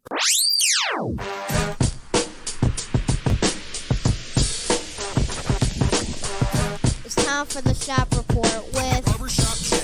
It's time for the shop report with Barbershop Jay.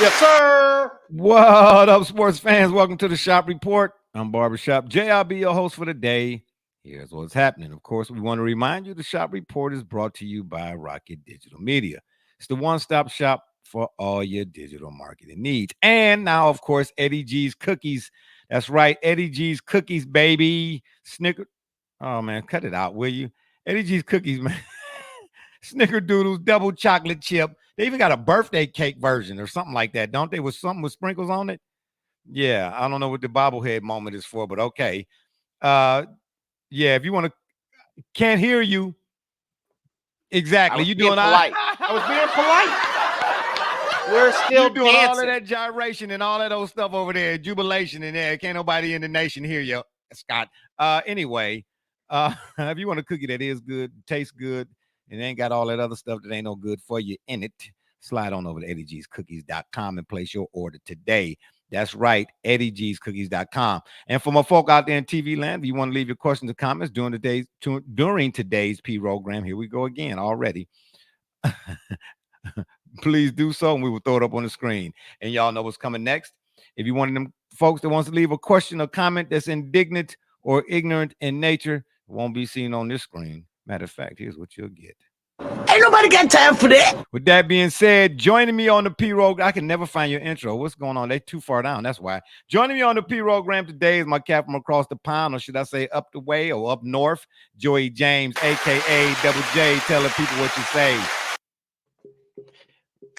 Yes, sir. What up, sports fans? Welcome to the Shop Report. I'm Barbershop Jay. I'll be your host for the day. Here's what's happening. Of course, we want to remind you the Shop Report is brought to you by Rocket Digital Media. It's the one-stop shop for all your digital marketing needs. And now, of course, Eddie G's Cookies. That's right, Eddie G's Cookies, baby. Snicker. Oh, man, cut it out, will you? Eddie G's Cookies, man. Snickerdoodles, double chocolate chip. They even got a birthday cake version or something like that, don't they? With something with sprinkles on it. Yeah, I don't know what the bobblehead moment is for, but okay. Yeah, if you want to, can't hear you. Exactly. You doing polite. I was being polite. We're still you doing dancing. all of that gyration and all of those stuff over there, jubilation in there. Can't nobody in the nation hear you, Scott. Anyway, if you want a cookie that is good, tastes good, and ain't got all that other stuff that ain't no good for you in it, slide on over to eddiegscookies.com and place your order today. That's right, eddiegscookies.com. And for my folk out there in TV land, if you want to leave your questions or comments during today's program, here we go again already. Please do so, and we will throw it up on the screen. And y'all know what's coming next. If you're one of them folks that wants to leave a question or comment that's indignant or ignorant in nature, it won't be seen on this screen. Matter of fact, here's what you'll get. Ain't nobody got time for that. With that being said, joining me on the P-Roll, I can never find your intro. What's going on? They too far down. That's why. Joining me on the P-Program today is my cat from across the pond, or should I say up the way or up north, Joey James, a.k.a. Double J. Tell the people what you say.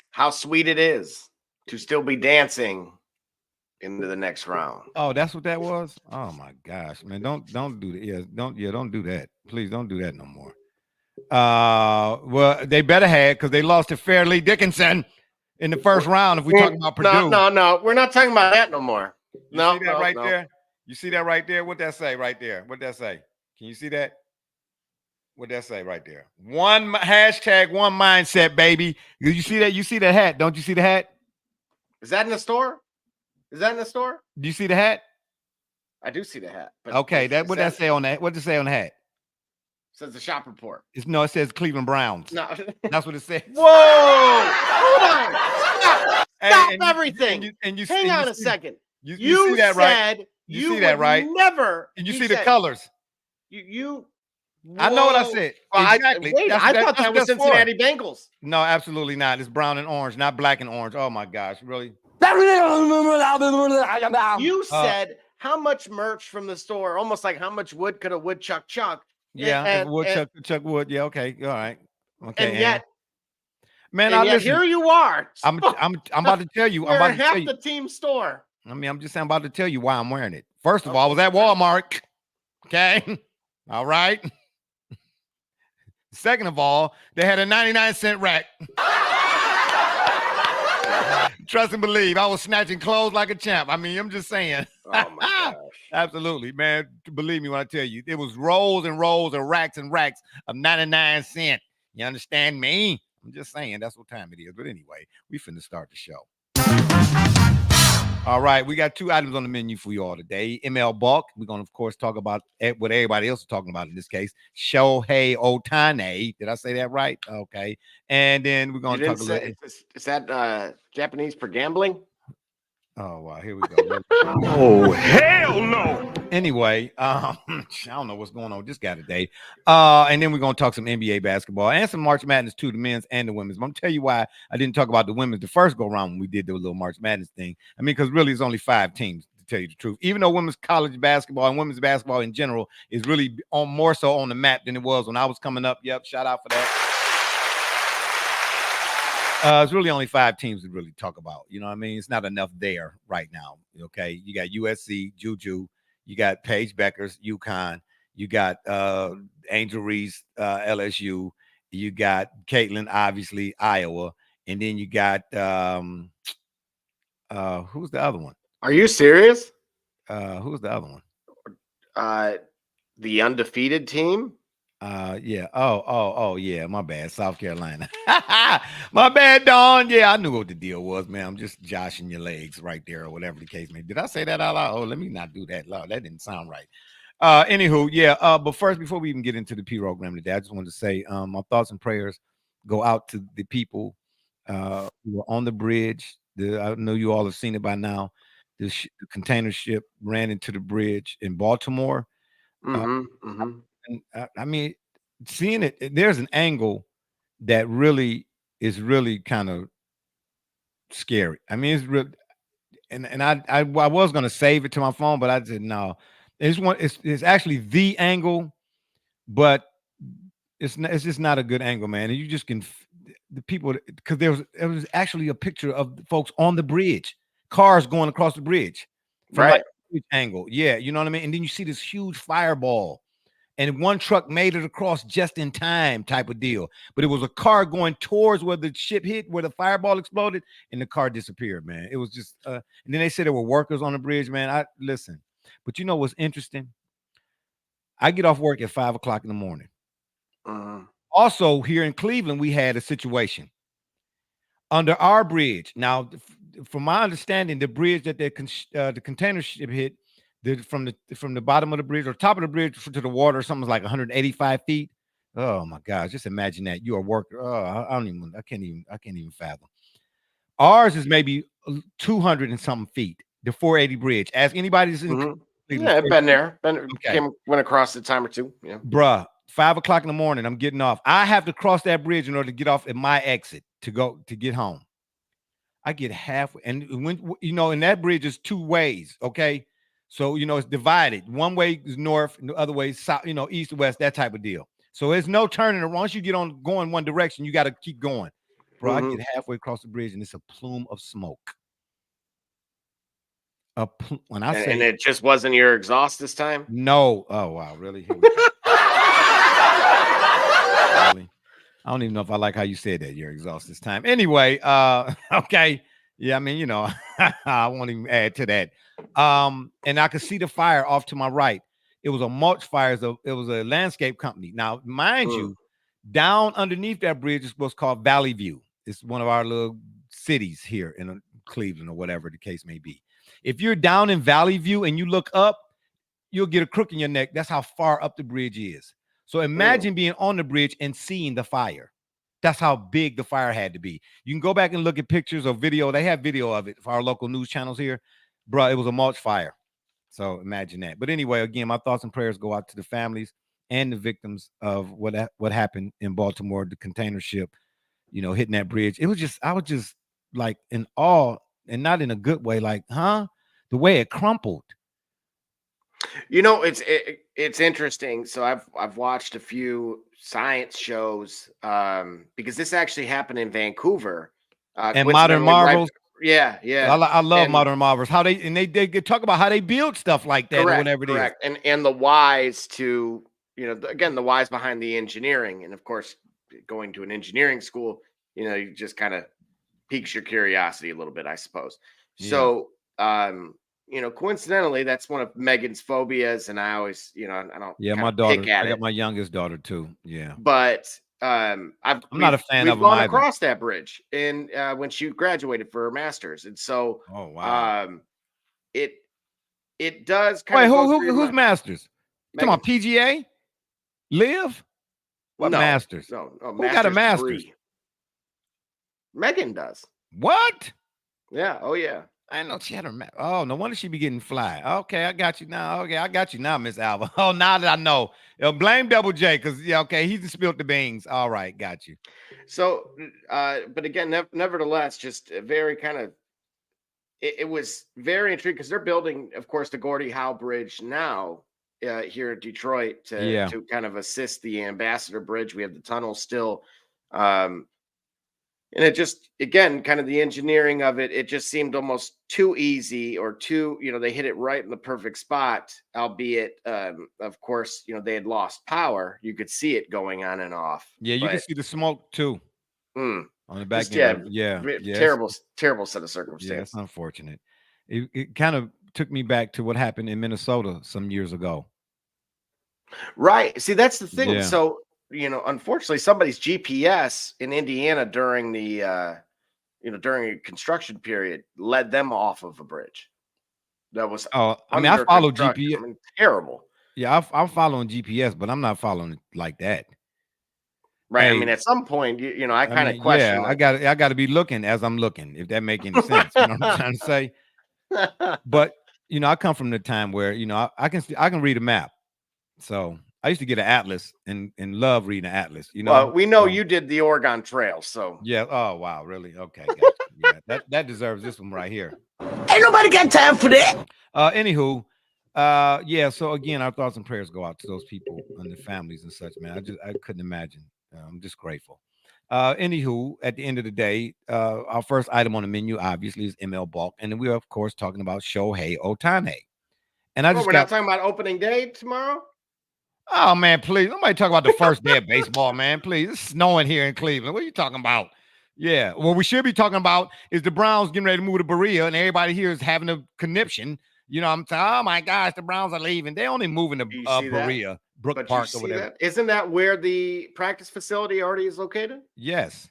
How sweet it is to still be dancing into the next round. Oh, that's what that was? Oh, my gosh, man. Don't do that. Don't do that. Please don't do that no more. Well, they better have, because they lost to Fairleigh Dickinson in the first round. If we're talking about Purdue, no, we're not talking about that no more. See that right there? You see that right there? What that say right there? What that say? Can you see that? What that say right there? One hashtag, one mindset, baby. You see that? You see the hat? Don't you see the hat? Is that in the store? Is that in the store? Do you see the hat? I do see the hat. But Okay, what that say on that? What does it say on the hat? Says the shop report. It says Cleveland Browns. No. That's what it says. Whoa! Hold on. Stop everything. Hang on a second. You see that right? You see that right? Never. And you see the colors. I know what I said. Well, exactly. I thought that was Cincinnati Bengals. No, absolutely not. It's brown and orange, not black and orange. Oh my gosh, really? You said how much merch from the store, almost like how much wood could a woodchuck chuck. Yeah, Chuck wood. Yeah, okay, all right. Okay, and yet, man, here you are. I'm about to tell you. I'm about to tell you. The team store. I mean, I'm just saying, I'm about to tell you why I'm wearing it. First of all, I was at Walmart. Okay, all right. Second of all, they had a 99-cent rack. Trust and believe, I was snatching clothes like a champ. I mean, I'm just saying. Oh my gosh. Absolutely, man. Believe me when I tell you, it was rolls and rolls and racks of 99 cents. You understand me? I'm just saying that's what time it is. But anyway, we finna start the show. All right, we got two items on the menu for you all today. MLBalk. We're going to, of course, talk about what everybody else is talking about in this case. Shohei Ohtani. Did I say that right? Okay. And then we're going to talk a little. Is that Japanese for gambling? Oh, wow. Here we go. Oh, hell no. Anyway, I don't know what's going on with this guy today. And then we're going to talk some NBA basketball and some March Madness too, the men's and the women's. But I'm going to tell you why I didn't talk about the women's the first go round when we did the little March Madness thing. I mean, because really it's only 5 teams, to tell you the truth. Even though women's college basketball and women's basketball in general is really more so on the map than it was when I was coming up. Yep, shout out for that. It's really only 5 teams to really talk about. You know what I mean? It's not enough there right now. Okay, you got USC, Juju. You got Paige Beckers, UConn. You got Angel Reese, LSU. You got Caitlin, obviously, Iowa. And then you got Who's the other one? Are you serious? Who's the other one? The undefeated team. Yeah. Oh, yeah. My bad. South Carolina. My bad, Don. Yeah, I knew what the deal was, man. I'm just joshing your legs right there, or whatever the case may be. Did I say that out loud? Oh, let me not do that loud. That didn't sound right. Anywho, yeah. But first, before we even get into the program today, I just wanted to say, my thoughts and prayers go out to the people who were on the bridge. I know you all have seen it by now. The container ship ran into the bridge in Baltimore. Uh, and I mean, seeing it, there's an angle that really is really kind of scary. I mean, it's real, and I was gonna save it to my phone, but I said no. It's actually the angle, but it's just not a good angle, man. And you just can the people, because there was actually a picture of the folks on the bridge, cars going across the bridge from like Right. bridge angle. Yeah, you know what I mean. And then you see this huge fireball, and one truck made it across just in time, type of deal. But it was a car going towards where the ship hit, where the fireball exploded, and the car disappeared, man. It was just and then they said there were workers on the bridge, man. I listen, but you know what's interesting? I get off work at 5 o'clock in the morning. Mhm. Also, here in Cleveland, we had a situation under our bridge. Now, from my understanding, the bridge that the container ship hit, from the bottom of the bridge or top of the bridge to the water, something like 185 feet. Oh my gosh! Just imagine that you're a worker. Oh, I can't even fathom. Ours is maybe 200 and something feet. The 480 bridge. Ask anybody that's in Cleveland. Yeah, I've been there. Okay, Went across the time or two. Yeah. bruh. 5 o'clock in the morning, I'm getting off. I have to cross that bridge in order to get off at my exit to get home. I get halfway, and when and that bridge is two ways, okay? So it's divided. One way is north, and the other way is south, east or west, that type of deal. So there's no turning around. Once you get on going one direction, you got to keep going. Bro, I get halfway across the bridge and it's a plume of smoke. When I And say it just wasn't your exhaust this time? no, oh wow, really? Here we go. Really? I don't even know if I like how you said that. Your exhaust this time. Anyway, okay. Yeah, I mean, I won't even add to that. And I could see the fire off to my right. It was a mulch fire. It was a landscape company. Now, mind you, down underneath that bridge is what's called Valley View. It's one of our little cities here in Cleveland or whatever the case may be. If you're down in Valley View and you look up, you'll get a crook in your neck. That's how far up the bridge is. So imagine being on the bridge and seeing the fire. That's how big the fire had to be. You can go back and look at pictures or video. They have video of it for our local news channels here. Bro, it was a mulch fire. So imagine that. But anyway, again, my thoughts and prayers go out to the families and the victims of what happened in Baltimore, the container ship, hitting that bridge. I was just like in awe, and not in a good way, like, huh? The way it crumpled. It's interesting. So I've watched a few science shows because this actually happened in Vancouver. And Modern Coincidentally, right? Marvels. Yeah, yeah. I love And Modern Marvels. How they could talk about how they build stuff like that or whatever it is. correct. And the whys to again, the whys behind the engineering, and of course, going to an engineering school, you just kind of piques your curiosity a little bit, I suppose. Yeah. So coincidentally, that's one of Megan's phobias, and I always, I don't Yeah, kind my of daughter. pick at I got it, my youngest daughter too. Yeah. but I'm not a fan we've of them gone either. across that bridge and when she graduated for her master's, and so Oh wow. it does kind Wait, of go through your who's mind. Masters? You talking about Megan's PGA? Live? What no, Masters? no Who got a master's Masters? degree. Megan does. What? Yeah. Oh yeah. I didn't know she had her. Oh, no wonder she be getting fly. Okay, I got you now. Okay, I got you now, Miss Alva. Oh, now that I know, blame Double J because okay, he just spilled the beans. All right, got you. So, but again, nevertheless, just a very kind of it was very intriguing because they're building, of course, the Gordie Howe Bridge now here in Detroit Yeah, to kind of assist the Ambassador Bridge. We have the tunnel still, um, and it just again, kind of the engineering of it. It just seemed almost too easy or too, they hit it right in the perfect spot. Albeit, of course, they had lost power. You could see it going on and off, yeah, you can but see the smoke too. Mm. on the back Just, end. Yeah, terrible set of yeah, it's circumstances. unfortunate. It kind of took me back to what happened in Minnesota some years ago. Right. See, that's the thing. Yeah. So, unfortunately, somebody's GPS in Indiana during during a construction period led them off of a bridge that was Oh, I mean, I under follow construction. GPS. I mean, terrible. Yeah, I'm following GPS, but I'm not following it like that. Right. I mean, Hey, at some point, I I kind of mean, yeah, question I got to be looking as I'm looking, if that make any sense. You know what I'm trying to say? that. But I come from the time where I can read a map. So I used to get an atlas and love reading an atlas. Well, we know So, you did the Oregon Trail, so yeah. Oh wow, really? Okay, gotcha. Yeah, that deserves this one right here. ain't nobody got time for that. Anywho, yeah. So again, our thoughts and prayers go out to those people and their families and such. Man, I couldn't imagine. I'm just grateful. Anywho, at the end of the day, our first item on the menu obviously is MLBalk, and then we're of course talking about Shohei Ohtani. And I Well, just we're got not talking about opening day tomorrow. oh man, please. Nobody talk about the first day of baseball, man. Please. It's snowing here in Cleveland. What are you talking about? Yeah. What we should be talking about is the Browns getting ready to move to Berea, and everybody here is having a conniption. I'm saying, oh my gosh, the Browns are leaving. They only moving to Do you see that? Berea, Brook But you Park or see whatever. that? Isn't that where the practice facility already is located? Yes.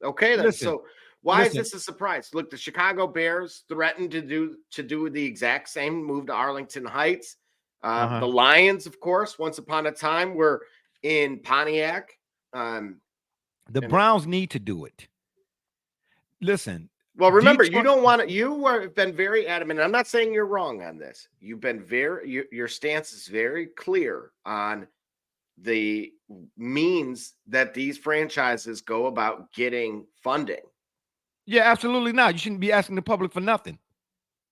Okay, then. Listen, So why is listen. this a surprise? Look, the Chicago Bears threatened to do the exact same move to Arlington Heights. The Lions, of course, once upon a time were in Pontiac. The and- Browns need to do it. Listen, Well, remember, you Detroit- don't want to. Have been very adamant. I'm not saying you're wrong on this. You've been your stance is very clear on the means that these franchises go about getting funding. yeah, absolutely not. You shouldn't be asking the public for nothing.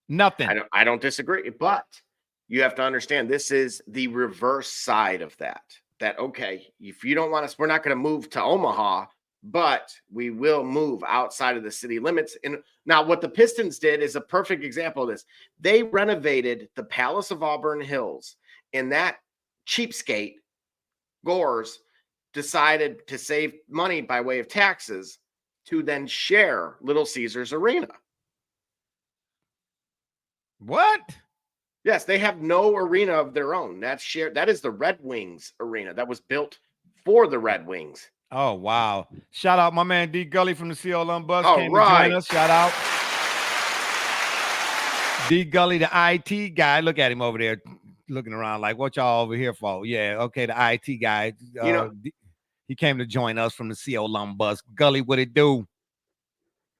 Nothing. I don't disagree, but you have to understand this is the reverse side of that. That okay, if you don't want us, we're not going to move to Omaha, but we will move outside of the city limits. And now what the Pistons did is a perfect example of this. They renovated the Palace of Auburn Hills, and that cheapskate Gores decided to save money by way of taxes to then share Little Caesars Arena. What? Yes, they have no arena of their own. That's shared. That is the Red Wings arena that was built for the Red Wings. Oh, wow. Shout out my man D Gully from the CLM Bus. All came right. to join us. Shout out. D Gully, the IT guy. Look at him over there looking around like, what y'all over here for? Yeah, okay, the IT guy. He came to join us from the CLM Bus. Gully, what it do?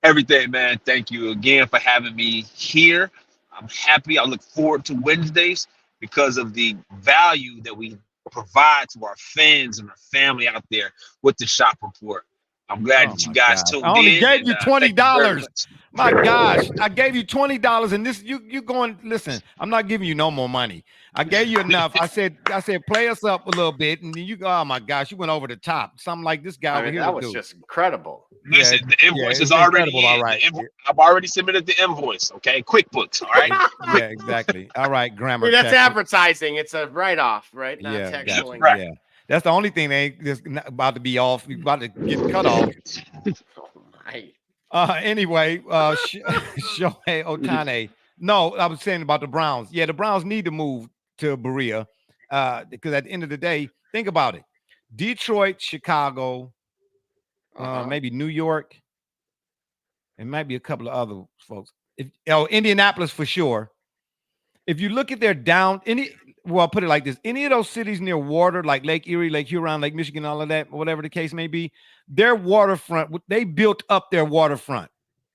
Everything, man. Thank you again for having me here. I'm happy. I look forward to Wednesdays because of the value that we provide to our fans and our family out there with the Shop Report. I'm glad that you guys tuned in. I only gave you thank you very $20. much. My gosh, I gave you $20, and this you going. Listen, I'm not giving you no more money. I gave you enough. I said, play us up a little bit, and then you go. Oh my gosh, you went over the top. Something like this guy over here. That was just incredible. Listen, the invoice is already in. All right. I've already submitted the invoice. Okay, QuickBooks. All right. Yeah, exactly. All right, grammar. That's check. advertising. It's a write-off, right? Not Yeah, textually. right. Yeah, that's the only thing they ain't just about to be off. About to get cut off. Oh my. Anyway, Shohei Ohtani. No, I was saying about the Browns. Yeah, the Browns need to move to Berea because at the end of the day, think about it. Detroit, Chicago, maybe New York, and maybe a couple of other folks. Indianapolis for sure. If you look at their I'll put it like this. Any of those cities near water, like Lake Erie, Lake Huron, Lake Michigan, all of that, whatever the case may be, their waterfront, they built up their waterfront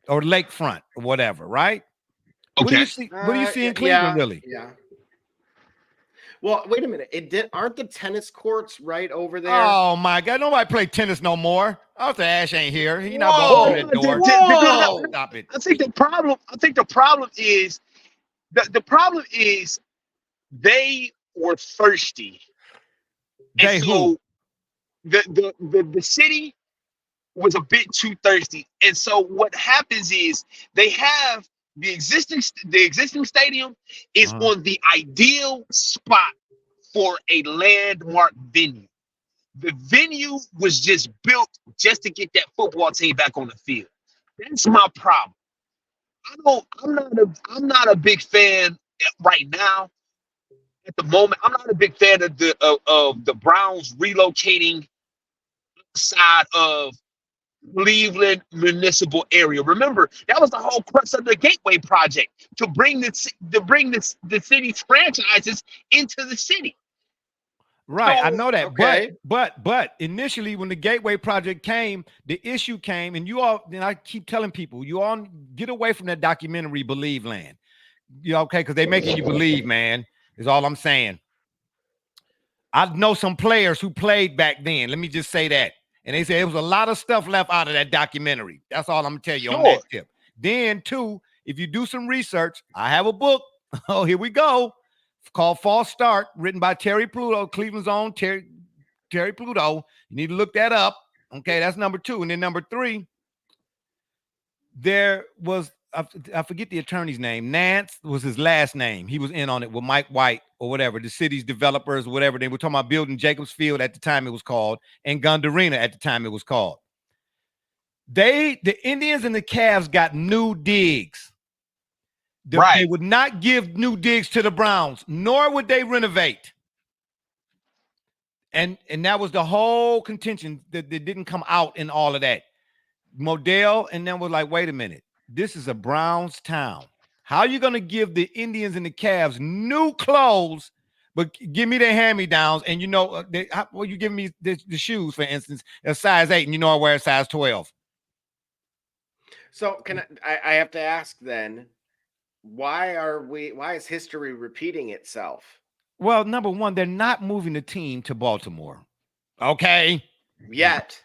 or lakefront or whatever, right? Okay. What do you see? What do you see in Cleveland, really? Yeah. Well, wait a minute. Aren't the tennis courts right over there? Oh my God! Nobody play tennis no more. Arthur Ashe ain't here. He not Whoa. gonna open that door. Whoa. Stop it. I think the problem is they were thirsty. They and who? so the city was a bit too thirsty. And so what happens is they have the existing stadium is on the ideal spot for a landmark venue. The venue was just built just to get that football team back on the field. That's my problem. I'm not a big fan right now. At the moment, I'm not a big fan of the Browns relocating side of Cleveland municipal area. Remember, that was the whole crux of the Gateway Project, to bring the city's franchises into the city. Right, I So, know that, okay. but initially when the Gateway Project came, the issue came, and you all, and I keep telling people, you all get away from that documentary, Believe Land. Okay, because they making you believe, man, is all I'm saying. I know some players who played back then. Let me just say that. And they said it was a lot of stuff left out of that documentary. That's all I'm gonna tell you on that tip. Then, too, if you do some research, I have a book. Oh, here we go. Called False Start, written by Terry Pluto, Cleveland's own Terry Pluto. You need to look that up. Okay, that's number 2. And then number 3, there was, I forget the attorney's name. Nance was his last name. He was in on it with Mike White or whatever, the city's developers, whatever. They were talking about building Jacobs Field at the time it was called, and Gundarena at the time it was called. The Indians and the Cavs got new digs. They would not give new digs to the Browns, nor would they renovate. And that was the whole contention that didn't come out in all of that. Modell and then was like, wait a minute, this is a Browns town. How are you going to give the Indians and the Cavs new clothes, but give me their hand-me-downs? And you know, you give me the shoes, for instance, a size 8, and you know I wear a size 12. So I have to ask then, why is history repeating itself? Well, number one, they're not moving the team to Baltimore. Okay. Yet.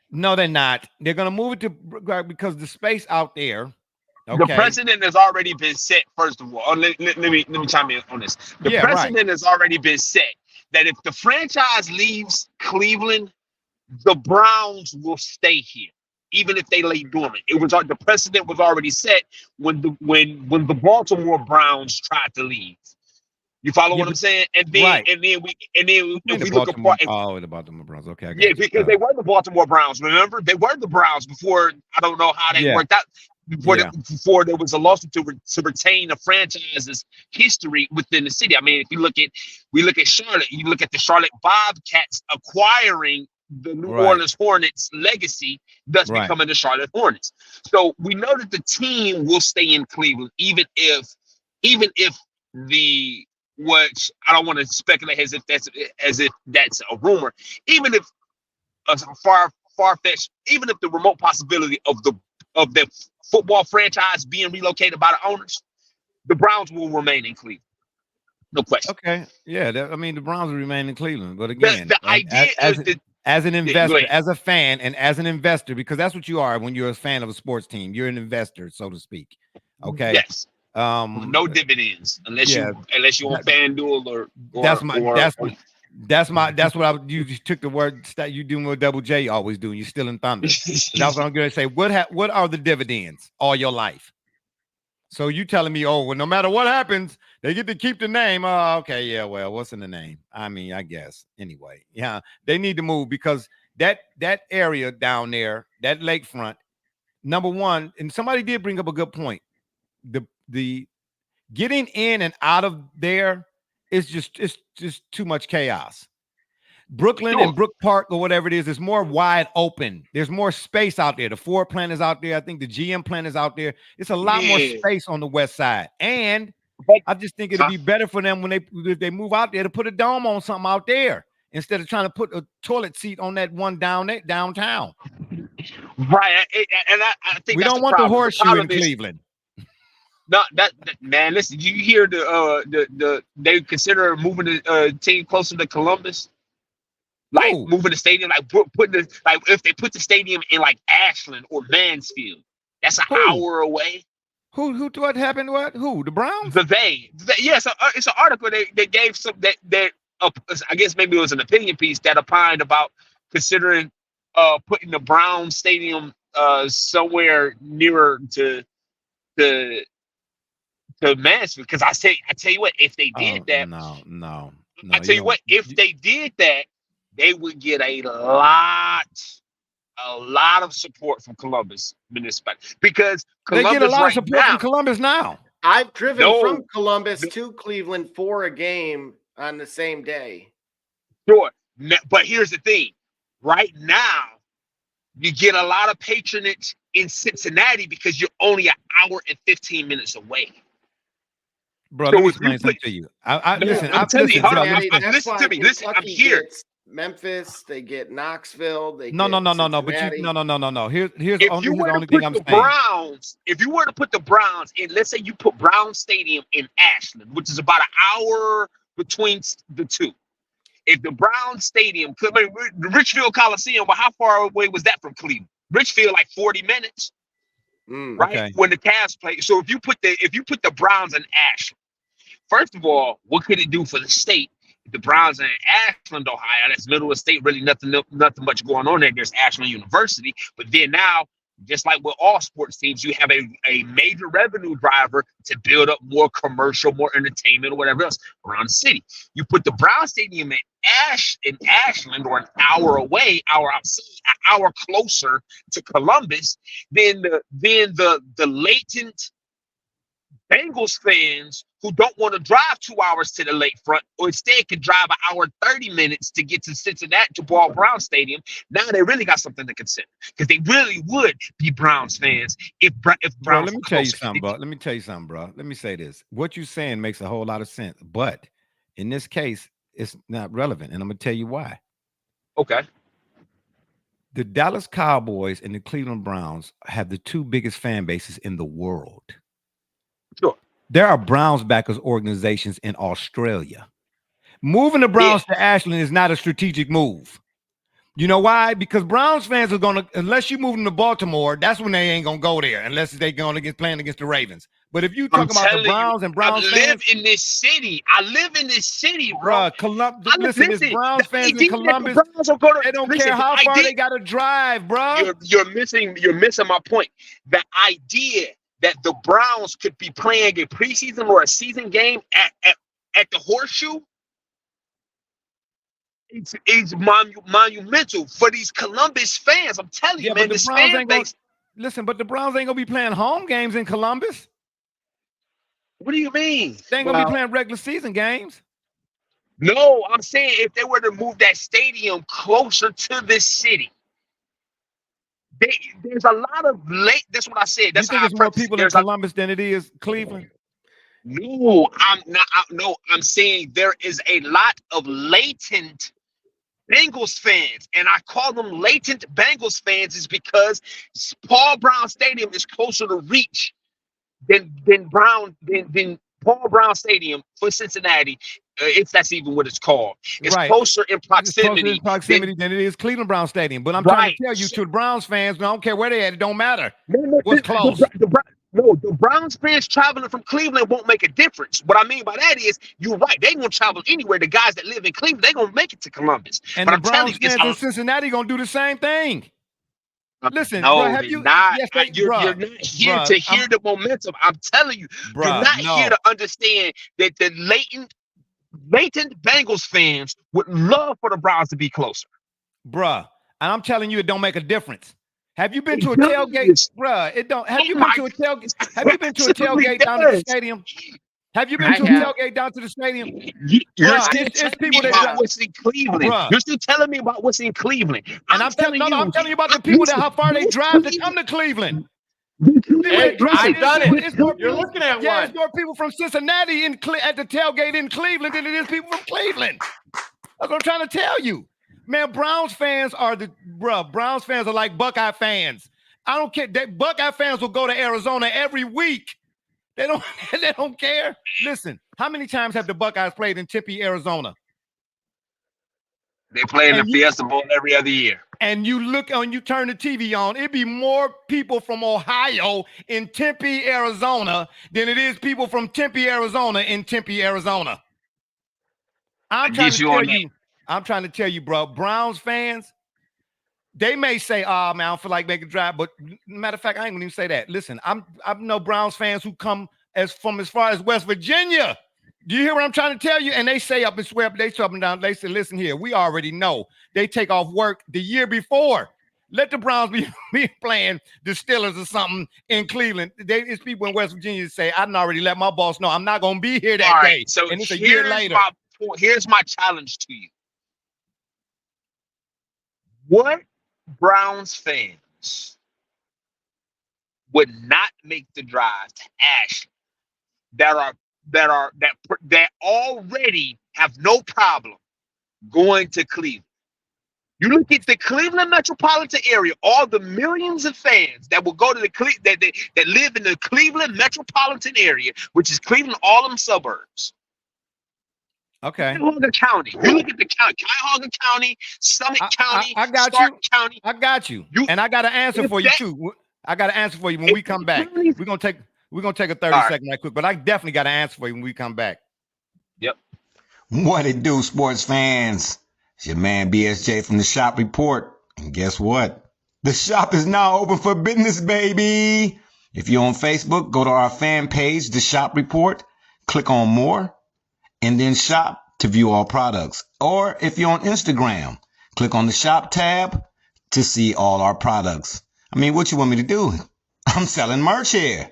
No, they're not. They're going to move it to, because the space out there. Okay. The precedent has already been set, first of all. Let me chime in on this. The precedent has already been set that if the franchise leaves Cleveland, the Browns will stay here, even if they lay dormant. The precedent was already set when the Baltimore Browns tried to leave. You follow what I'm saying? And then if we look apart, the Baltimore Browns. Okay, because they were the Baltimore Browns. Remember, they were the Browns before. I don't know how they worked out. Before there was a lawsuit to retain the franchise's history within the city. I mean, if we look at Charlotte, you look at the Charlotte Bobcats acquiring the New Orleans Hornets legacy, thus becoming the Charlotte Hornets. So we know that the team will stay in Cleveland, even if which I don't want to speculate as if that's a rumor, even if far-fetched, even if the remote possibility of the football franchise being relocated by the owners, the Browns will remain in Cleveland. No question. Okay. Yeah. The Browns will remain in Cleveland. But again, the idea as an investor, as a fan, and as an investor, because that's what you are when you're a fan of a sports team. You're an investor, so to speak. Okay. Yes. No dividends unless you're on FanDuel or that's what you just took the word you doing what Double J always do. You're still in thunder. That's what I'm going to say. What are the dividends all your life? So you telling me, well, no matter what happens, they get to keep the name. Oh, okay, yeah. Well, what's in the name? I mean, I guess anyway. Yeah, they need to move because that area down there, that lakefront, number one, and somebody did bring up a good point. The getting in and out of there is just too much chaos. Brooklyn and Brook Park or whatever it is more wide open. There's more space out there. The Ford plant is out there. I think the GM plant is out there. It's a lot more space on the west side. And I just think it'd be better for them if they move out there to put a dome on something out there instead of trying to put a toilet seat on that one downtown. Right. And I think we don't want the horseshoe in Cleveland. No, that man. Listen, you hear they consider moving the team closer to Columbus, like moving the stadium, like putting if they put the stadium in like Ashland or Mansfield, that's an hour away. Who what happened? What? Who? The Browns? Yes, it's an article they gave some that I guess maybe it was an opinion piece that opined about considering putting the Browns stadium somewhere nearer to Mansfield, because I tell you what, if they did that, no. I tell you what, if they did that, they would get a lot of support from Columbus municipality because They get a Columbus lot of right support now. from Columbus now. I've driven No, from Columbus no. to Cleveland for a game on the same day. Sure. But here's the thing. Right now, you get a lot of patronage in Cincinnati because you're only an hour and 15 minutes away. Bro, So let me if you explain something put- to you. No, listen, I'm telling you, hold on. Cincinnati, I'm that's listen why to me. Listen, I'm Kentucky here. gets Memphis, they get Knoxville, they No. get But you Cincinnati. no. Here's the If you only were to thing put I'm the saying. Browns, if you were to put the Browns in, let's say you put Brown Stadium in Ashland, which is about an hour between the two. If the Brown Stadium, the Richfield Coliseum, but how far away was that from Cleveland? Richfield, like 40 minutes, right? Okay. When the Cavs play. So if you put the Browns in Ashland, first of all, what could it do for the state? If the Browns are in Ashland, Ohio, that's middle of the state, really nothing much going on there. There's Ashland University, but then now, just like with all sports teams, you have a major revenue driver to build up more commercial, more entertainment, or whatever else around the city. You put the Brown Stadium in Ashland, or an hour away, an hour closer to Columbus, then the latent Bengals fans who don't want to drive 2 hours to the lakefront, or instead can drive an hour and 30 minutes to get to Cincinnati to Ball Brown Stadium. Now they really got something to consider because they really would be Browns fans if Bro, Browns. let me tell you something, bro. Let me say this. What you're saying makes a whole lot of sense, but in this case, it's not relevant, and I'm gonna tell you why. Okay. The Dallas Cowboys and the Cleveland Browns have the two biggest fan bases in the world. Sure. There are Browns backers organizations in Australia. Moving the Browns to Ashland is not a strategic move. You know why? Because Browns fans are going to, unless you move them to Baltimore, that's when they ain't going to go there, unless they're going to playing against the Ravens. But if you talk about the Browns and Browns fans. I live in this city, bro. Listen, it's Browns fans in Columbus. They don't care how far they got to drive, bro. You're missing my point. The idea that the Browns could be playing a preseason or a season game at the Horseshoe, it's monumental for these Columbus fans. I'm telling you, man. But the Browns ain't gonna listen. But the Browns ain't gonna be playing home games in Columbus. What do you mean? They ain't gonna be playing regular season games. No, I'm saying if they were to move that stadium closer to this city, there's a lot of that's what I said. That's you think it's more people in Columbus than it is Cleveland? No, I'm not. No, I'm saying there is a lot of latent Bengals fans, and I call them latent Bengals fans is because Paul Brown Stadium is closer to reach than Paul Brown Stadium for Cincinnati, if that's even what it's called. It's closer in proximity. Than it is Cleveland Brown Stadium. But I'm trying to tell you, to the Browns fans, I don't care where they at, it don't matter. What's close? The Browns fans traveling from Cleveland won't make a difference. What I mean by that is, you're right. They're going to travel anywhere. The guys that live in Cleveland, they're going to make it to Columbus. And the Browns fans in Cincinnati going to do the same thing. Listen, no, bro, have you? Yes, you're not here to hear the momentum. I'm telling you, you're not here to understand that the latent Bengals fans would love for the Browns to be closer. Bruh, and I'm telling you, it don't make a difference. Have you been to a tailgate, bruh? It don't. Have you been to a tailgate? Have you been to a tailgate down to the stadium? Have you been to a tailgate down to the stadium? You're still telling me about what's in Cleveland. You're still telling me about what's in Cleveland. And I'm telling you about the people that how far they drive to come to Cleveland. Hey, I've done it. You're looking at one. There's more people from Cincinnati at the tailgate in Cleveland than it is people from Cleveland. That's what I'm trying to tell you. Man, Browns fans are Browns fans are like Buckeye fans. I don't care. Buckeye fans will go to Arizona every week. They don't care. Listen, how many times have the Buckeyes played in Tempe, Arizona? They play in the Fiesta Bowl every other year. And you turn the TV on, it'd be more people from Ohio in Tempe, Arizona than it is people from Tempe, Arizona in Tempe, Arizona. I'm trying to tell you, bro, Browns fans, they may say, oh, man, I don't feel like making a drive. But matter of fact, I ain't gonna even say that. Listen, I know Browns fans who come as far as West Virginia Do you hear what I'm trying to tell you? And they say up and swear, they up and down. They say, listen here, we already know. They take off work the year before. Let the Browns be playing the Steelers or something in Cleveland. It's people in West Virginia that say, I done already let my boss know I'm not going to be here that day. So and it's a year later. Here's my challenge to you. What Browns fans would not make the drive to Ashland that already have no problem going to Cleveland? You look at the Cleveland metropolitan area, all the millions of fans that will go to that live in the Cleveland metropolitan area, which is Cleveland, all them suburbs. Okay. Cuyahoga County. You look at the county, Cuyahoga County, Summit County, I got Stark you. County. I got you. And I got an answer for you too. I got an answer for you when we come back. We're gonna take a 30-second right quick, but I definitely got an answer for you when we come back. Yep. What it do, sports fans? It's your man BSJ from the Shop Report. And guess what? The shop is now open for business, baby. If you're on Facebook, go to our fan page, The Shop Report, click on more, and then shop to view all products. Or if you're on Instagram, click on the shop tab to see all our products. I mean, what you want me to do? I'm selling merch here.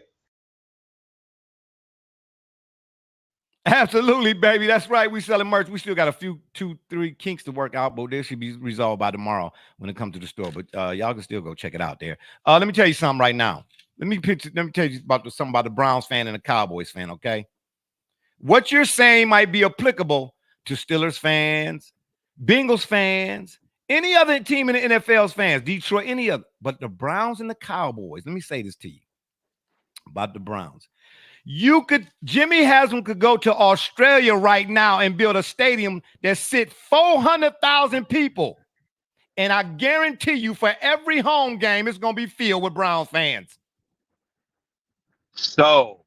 Absolutely, baby. That's right. We selling merch. We still got a few, 2-3 kinks to work out, but they should be resolved by tomorrow when it comes to the store. But y'all can still go check it out there. Let me tell you something right now. Let me tell you something about the Browns fan and the Cowboys fan, okay? What you're saying might be applicable to Steelers fans, Bengals fans, any other team in the NFL's fans, Detroit, any other. But the Browns and the Cowboys, let me say this to you about the Browns. Jimmy Haslam could go to Australia right now and build a stadium that sit 400,000 people. And I guarantee you for every home game, it's going to be filled with Browns fans. So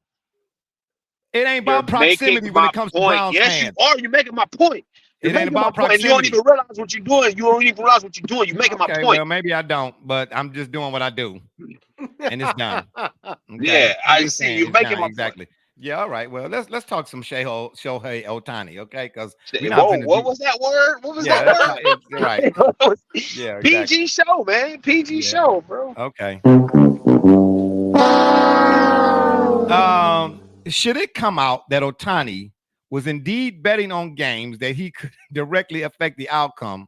it ain't about proximity when it comes to Browns fans. Yes, you are. You're making my point. It ain't about proximity. You don't even realize what you're doing. You don't even realize what you're doing. You're making my point. Well, maybe I don't, but I'm just doing what I do. And it's done. Okay? Yeah, I see. You're making my exactly. Point. Yeah, all right. Well, let's talk some Shohei Ohtani, okay? Because what was that word? What was that word? Right. Yeah, exactly. PG show, man. PG show, bro. Okay. Should it come out that Ohtani was indeed betting on games that he could directly affect the outcome?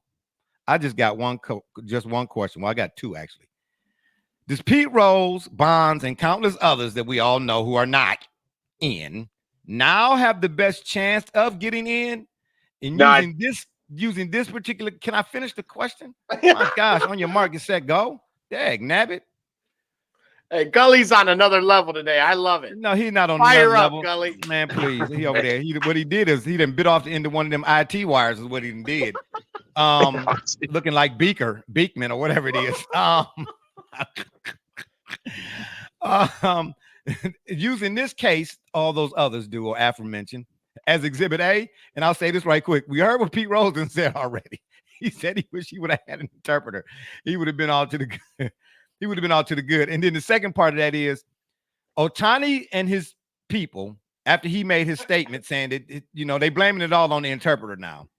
I just got one question. Well, I got two actually. Does Pete Rose, Bonds, and countless others that we all know who are not in now have the best chance of getting in? And using this particular, can I finish the question? My gosh, on your mark, get set, go. Dag, nabbit. Hey, Gully's on another level today. I love it. No, he's not on another level. Fire up, Gully. Man, please. He over there. What he did is he done bit off the end of one of them IT wires is what he did. Looking like Beekman or whatever it is. Using this case, all those others do or aforementioned as Exhibit A, and I'll say this right quick. We heard what Pete Rosen said already. He said he wished he would have had an interpreter. He would have been all to the good. He would have been all to the good. And then the second part of that is Ohtani and his people, after he made his statement saying that, they blaming it all on the interpreter now.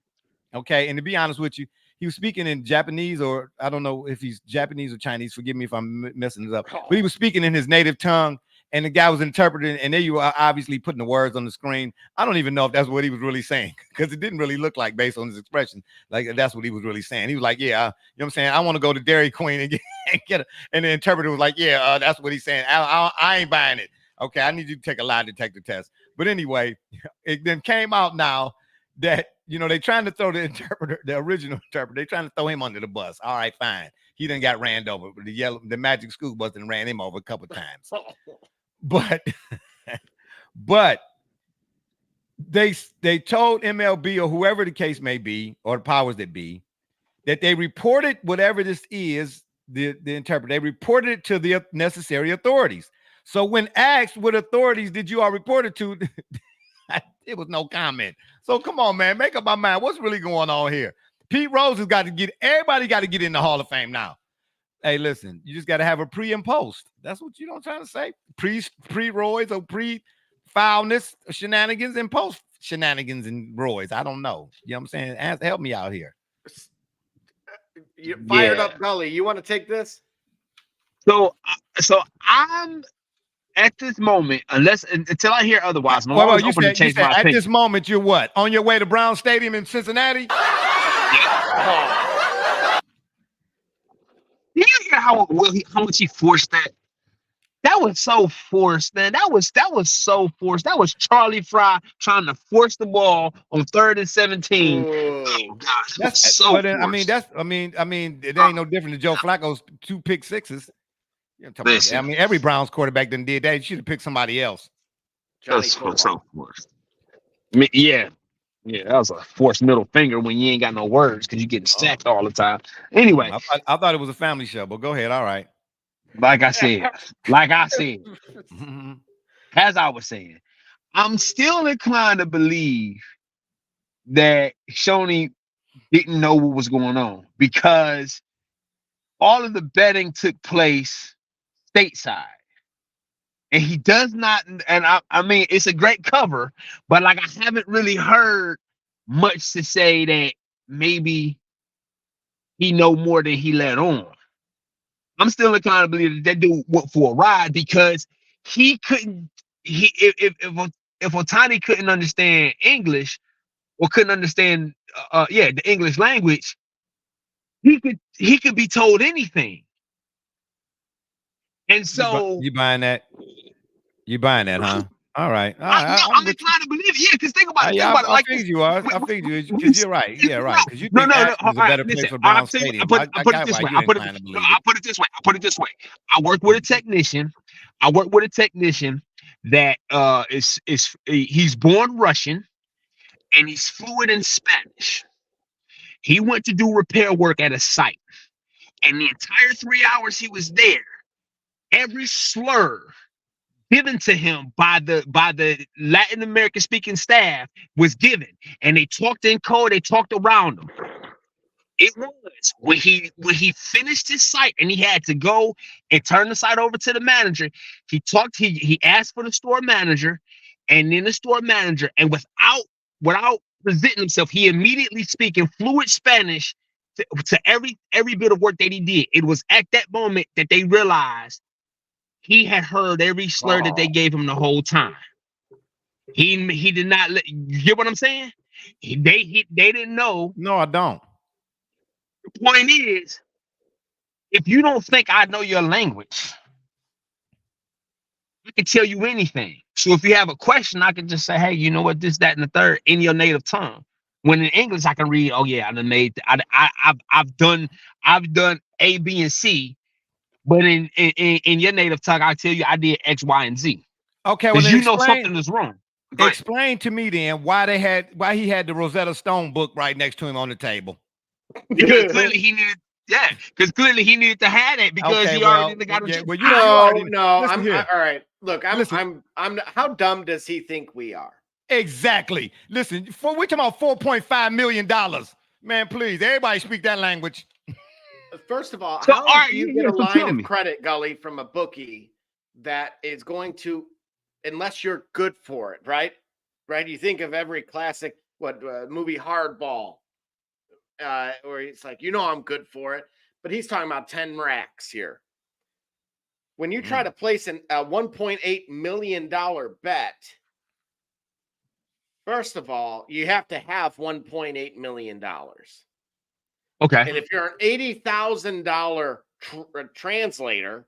Okay. And to be honest with you, he was speaking in Japanese, or I don't know if he's Japanese or Chinese. Forgive me if I'm messing it up. But he was speaking in his native tongue, and the guy was interpreting, and there you are obviously putting the words on the screen. I don't even know if that's what he was really saying, because it didn't really look like, based on his expression, like that's what he was really saying. He was like, yeah, you know what I'm saying? I want to go to Dairy Queen and get it. And the interpreter was like, yeah, that's what he's saying. I ain't buying it. Okay, I need you to take a lie detector test. But anyway, it then came out now that, they trying to throw the interpreter, the original interpreter, they trying to throw him under the bus. All right, fine. He done got ran over. The Magic School Bus and ran him over a couple of times. But they told MLB or whoever the case may be, or the powers that be, that they reported whatever this is, the interpreter, they reported it to the necessary authorities. So when asked what authorities did you all report it to, it was no comment. So come on, man, make up my mind. What's really going on here? Pete Rose has got to get, everybody got to get in the Hall of Fame now. Hey, listen, you just got to have a pre and post. That's what I'm trying to say. Pre-roids or pre-foulness, shenanigans, and post shenanigans and Roy's. I don't know. You know what I'm saying? Help me out here. You fired Yeah. up Gully. You want to take this? So I'm at this moment, until I hear otherwise, I'm always open to change my at opinion. this moment, you're what? On your way to Brown Stadium in Cincinnati? Did you hear how much he forced that? That was so forced, man. That was so forced. That was Charlie Fry trying to force the ball on 3rd and 17. Oh gosh, that's so well, then, forced. I mean, it ain't no different than Joe Flacco's 2 pick sixes. Listen, I mean, every Browns quarterback done did that. You should have picked somebody else. That's so forced. I mean, yeah, that was a forced middle finger when you ain't got no words because you're getting sacked all the time. Anyway, I thought it was a family show, but go ahead. All right. Like I said, as I was saying, I'm still inclined to believe that Shoney didn't know what was going on because all of the betting took place stateside. And he does not, and I mean, it's a great cover, but like I haven't really heard much to say that maybe he know more than he let on. I'm still inclined to believe that dude went for a ride because he couldn't. If Ohtani couldn't understand English or couldn't understand, the English language, he could be told anything. And so you buying that? You buying that, huh? All right. I'm inclined to believe it. Yeah, because think about it. I figured you are. I figured you because you're right. Yeah, right. Because you think Ashton is a better place for Brown Stadium. I put it this way. I put it this way. I work with a technician. That he's born Russian and he's fluent in Spanish. He went to do repair work at a site, and the entire 3 hours he was there, every slur given to him by the Latin American speaking staff was given, and they talked in code, they talked around him. It was when he finished his site and he had to go and turn the site over to the manager. He asked for the store manager, and then the store manager, and without presenting himself, he immediately speaking fluent Spanish to every bit of work that he did. It was at that moment that they realized he had heard every slur that they gave him the whole time. He did not you get what I'm saying? They didn't know. No, I don't. The point is, if you don't think I know your language, I can tell you anything. So if you have a question, I can just say, hey, you know what, this, that, and the third in your native tongue. When in English, I can read, oh yeah, I've done A, B, and C. But in your native tongue, I tell you I did X, Y, and Z. Okay, well, you know something is wrong. Explain to me then why he had the Rosetta Stone book right next to him on the table. Because clearly he needed to have it because he already got it. No. I'm all right. Look, I'm. How dumb does he think we are? Exactly. Listen, we're talking about $4.5 million. Man, please, everybody speak that language. First of all, how do you get a line of credit, Gully, from a bookie that is going to, unless you're good for it, right? Right? You think of every classic movie Hardball, where it's like, I'm good for it, but he's talking about 10 racks here. When you try to place a $1.8 million bet, first of all, you have to have $1.8 million. Okay. And if you're an $80,000 translator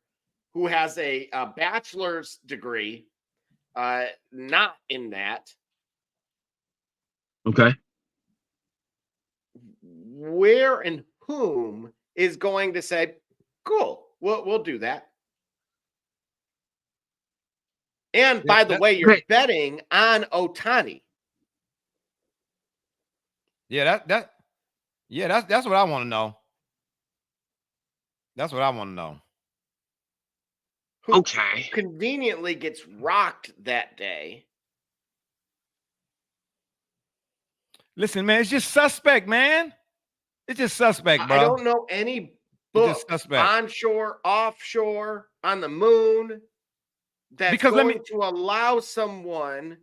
who has a bachelor's degree, not in that. Okay. Where and whom is going to say, cool, we'll do that. And by the way, you're betting on Ohtani. Yeah, that's what I want to know. That's what I want to know. Who conveniently gets rocked that day. Listen, man, it's just suspect, man. It's just suspect, bro. I don't know any book onshore, offshore, on the moon that's going to allow someone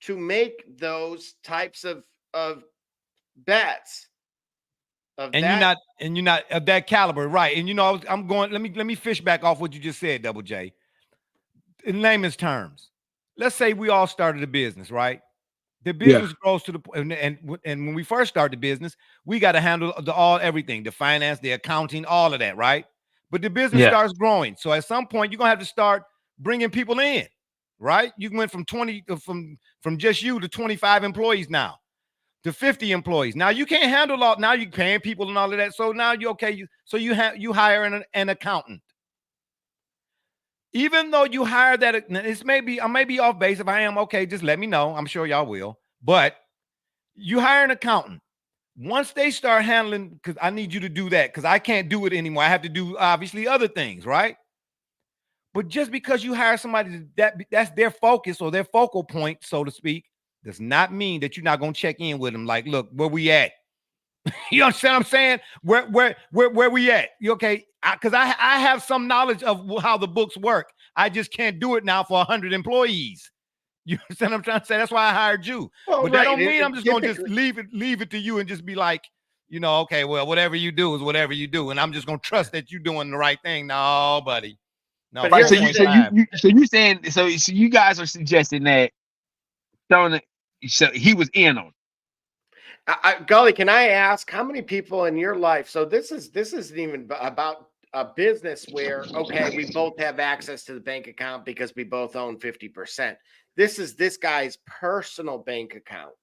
to make those types of bets. You're not of that caliber, right? And I'm going. Let me fish back off what you just said, Double J. In layman's terms, let's say we all started a business, right? The business grows to the point, and when we first start the business, we got to handle everything, the finance, the accounting, all of that, right? But the business starts growing, so at some point you're gonna have to start bringing people in, right? You went from 20 from just you to 25 employees now to 50 employees. Now you can't handle all. Now you're paying people and all of that. So now you okay. You hire an accountant. Even though you hire that, I may be off base. If I am, okay, just let me know. I'm sure y'all will. But you hire an accountant. Once they start handling, because I need you to do that, because I can't do it anymore. I have to do obviously other things, right? But just because you hire somebody that's their focus or their focal point, so to speak, does not mean that you're not gonna check in with them. Like, look, where we at? You understand what I'm saying? Where we at? You okay? Because I have some knowledge of how the books work. I just can't do it now for 100 employees. You understand what I'm trying to say? That's why I hired you. Well, but that don't mean I'm just gonna just leave it to you and just be like, okay, well, whatever you do is whatever you do, and I'm just gonna trust that you're doing the right thing. No, buddy. No. But So you saying so you guys are suggesting that so he was in on it. Gully, can I ask how many people in your life? So this isn't even about a business where, okay, we both have access to the bank account because we both own 50%. This is this guy's personal bank account.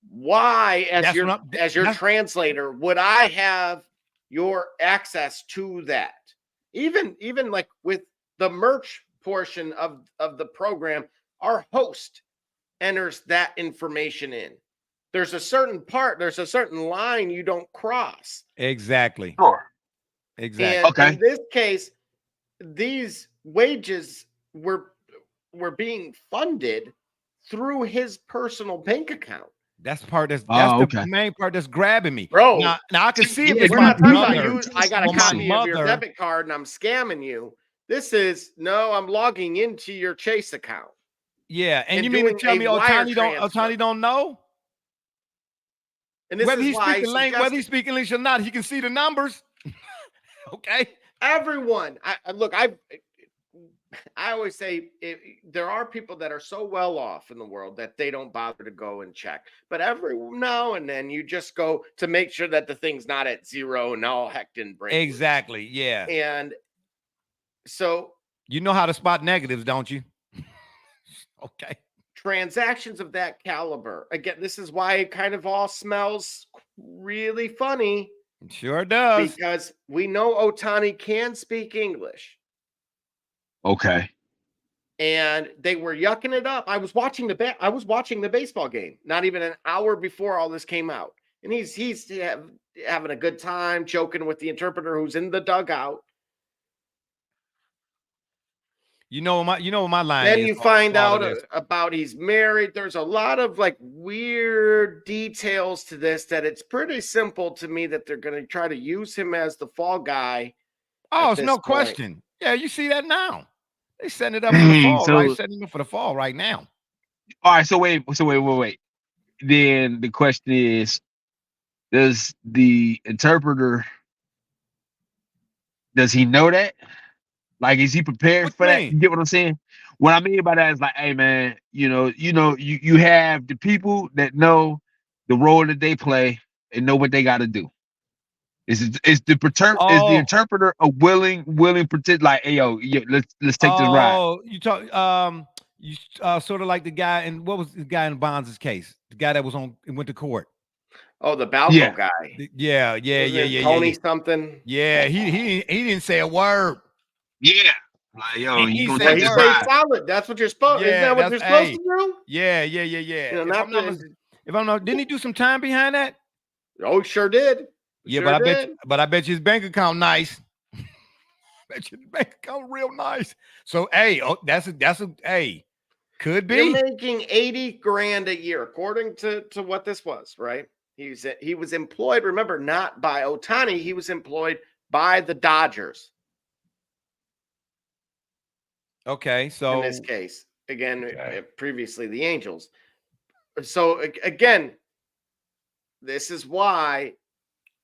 Why, as your translator, would I have your access to that? Even like with the merch portion of the program, our host enters that information in. There's a certain line you don't cross. Exactly. Sure. Exactly. And in this case, these wages were being funded through his personal bank account. That's the main part that's grabbing me. Bro, now I can see if we're not talking about you. I got a copy of your debit card and I'm scamming you. This is I'm logging into your Chase account. Yeah, and you mean to tell me Ohtani don't know? And this whether he speak English or not, he can see the numbers. Okay. Everyone, I always say there are people that are so well off in the world that they don't bother to go and check. But every now and then you just go to make sure that the thing's not at zero and all heck didn't break. Exactly. Yeah. And so you know how to spot negatives, don't you? Okay. Transactions of that caliber. Again, this is why it kind of all smells really funny. It sure does. Because we know Ohtani can speak English. Okay. And they were yucking it up. I was watching the baseball game, not even an hour before all this came out. And he's having a good time, joking with the interpreter who's in the dugout. You know what my line then is. Then you find out about he's married. There's a lot of like weird details to this that it's pretty simple to me that they're going to try to use him as the fall guy. Oh, it's no question. Yeah, you see that now. They setting it up for the fall, right? Setting it up for the fall right now. All right, so wait. Then the question is, does the interpreter, does he know that? Like, is he prepared for that? You get what I'm saying? What I mean by that is like, hey man, you have the people that know the role that they play and know what they got to do. Is the interpreter a willing pretend like, hey yo, let's take this ride? Oh, you talk sort of like the guy, and what was the guy in Bonds' case? The guy that went to court. Oh, the Balco guy. Yeah. Tony something. Yeah, he didn't say a word. Yeah. Like, yo, he stayed solid. That's what you're supposed. Isn't that what you're supposed to do? Yeah. If I'm not, didn't he do some time behind that? Oh, sure did. Yeah, but I bet you his bank account nice. Bet you his bank account real nice. So hey, that's a hey, could be. You're making $80,000 a year, according to what this was, right? He was employed. Remember, not by Ohtani. He was employed by the Dodgers. Okay, so in this case, again, previously the Angels. So again, this is why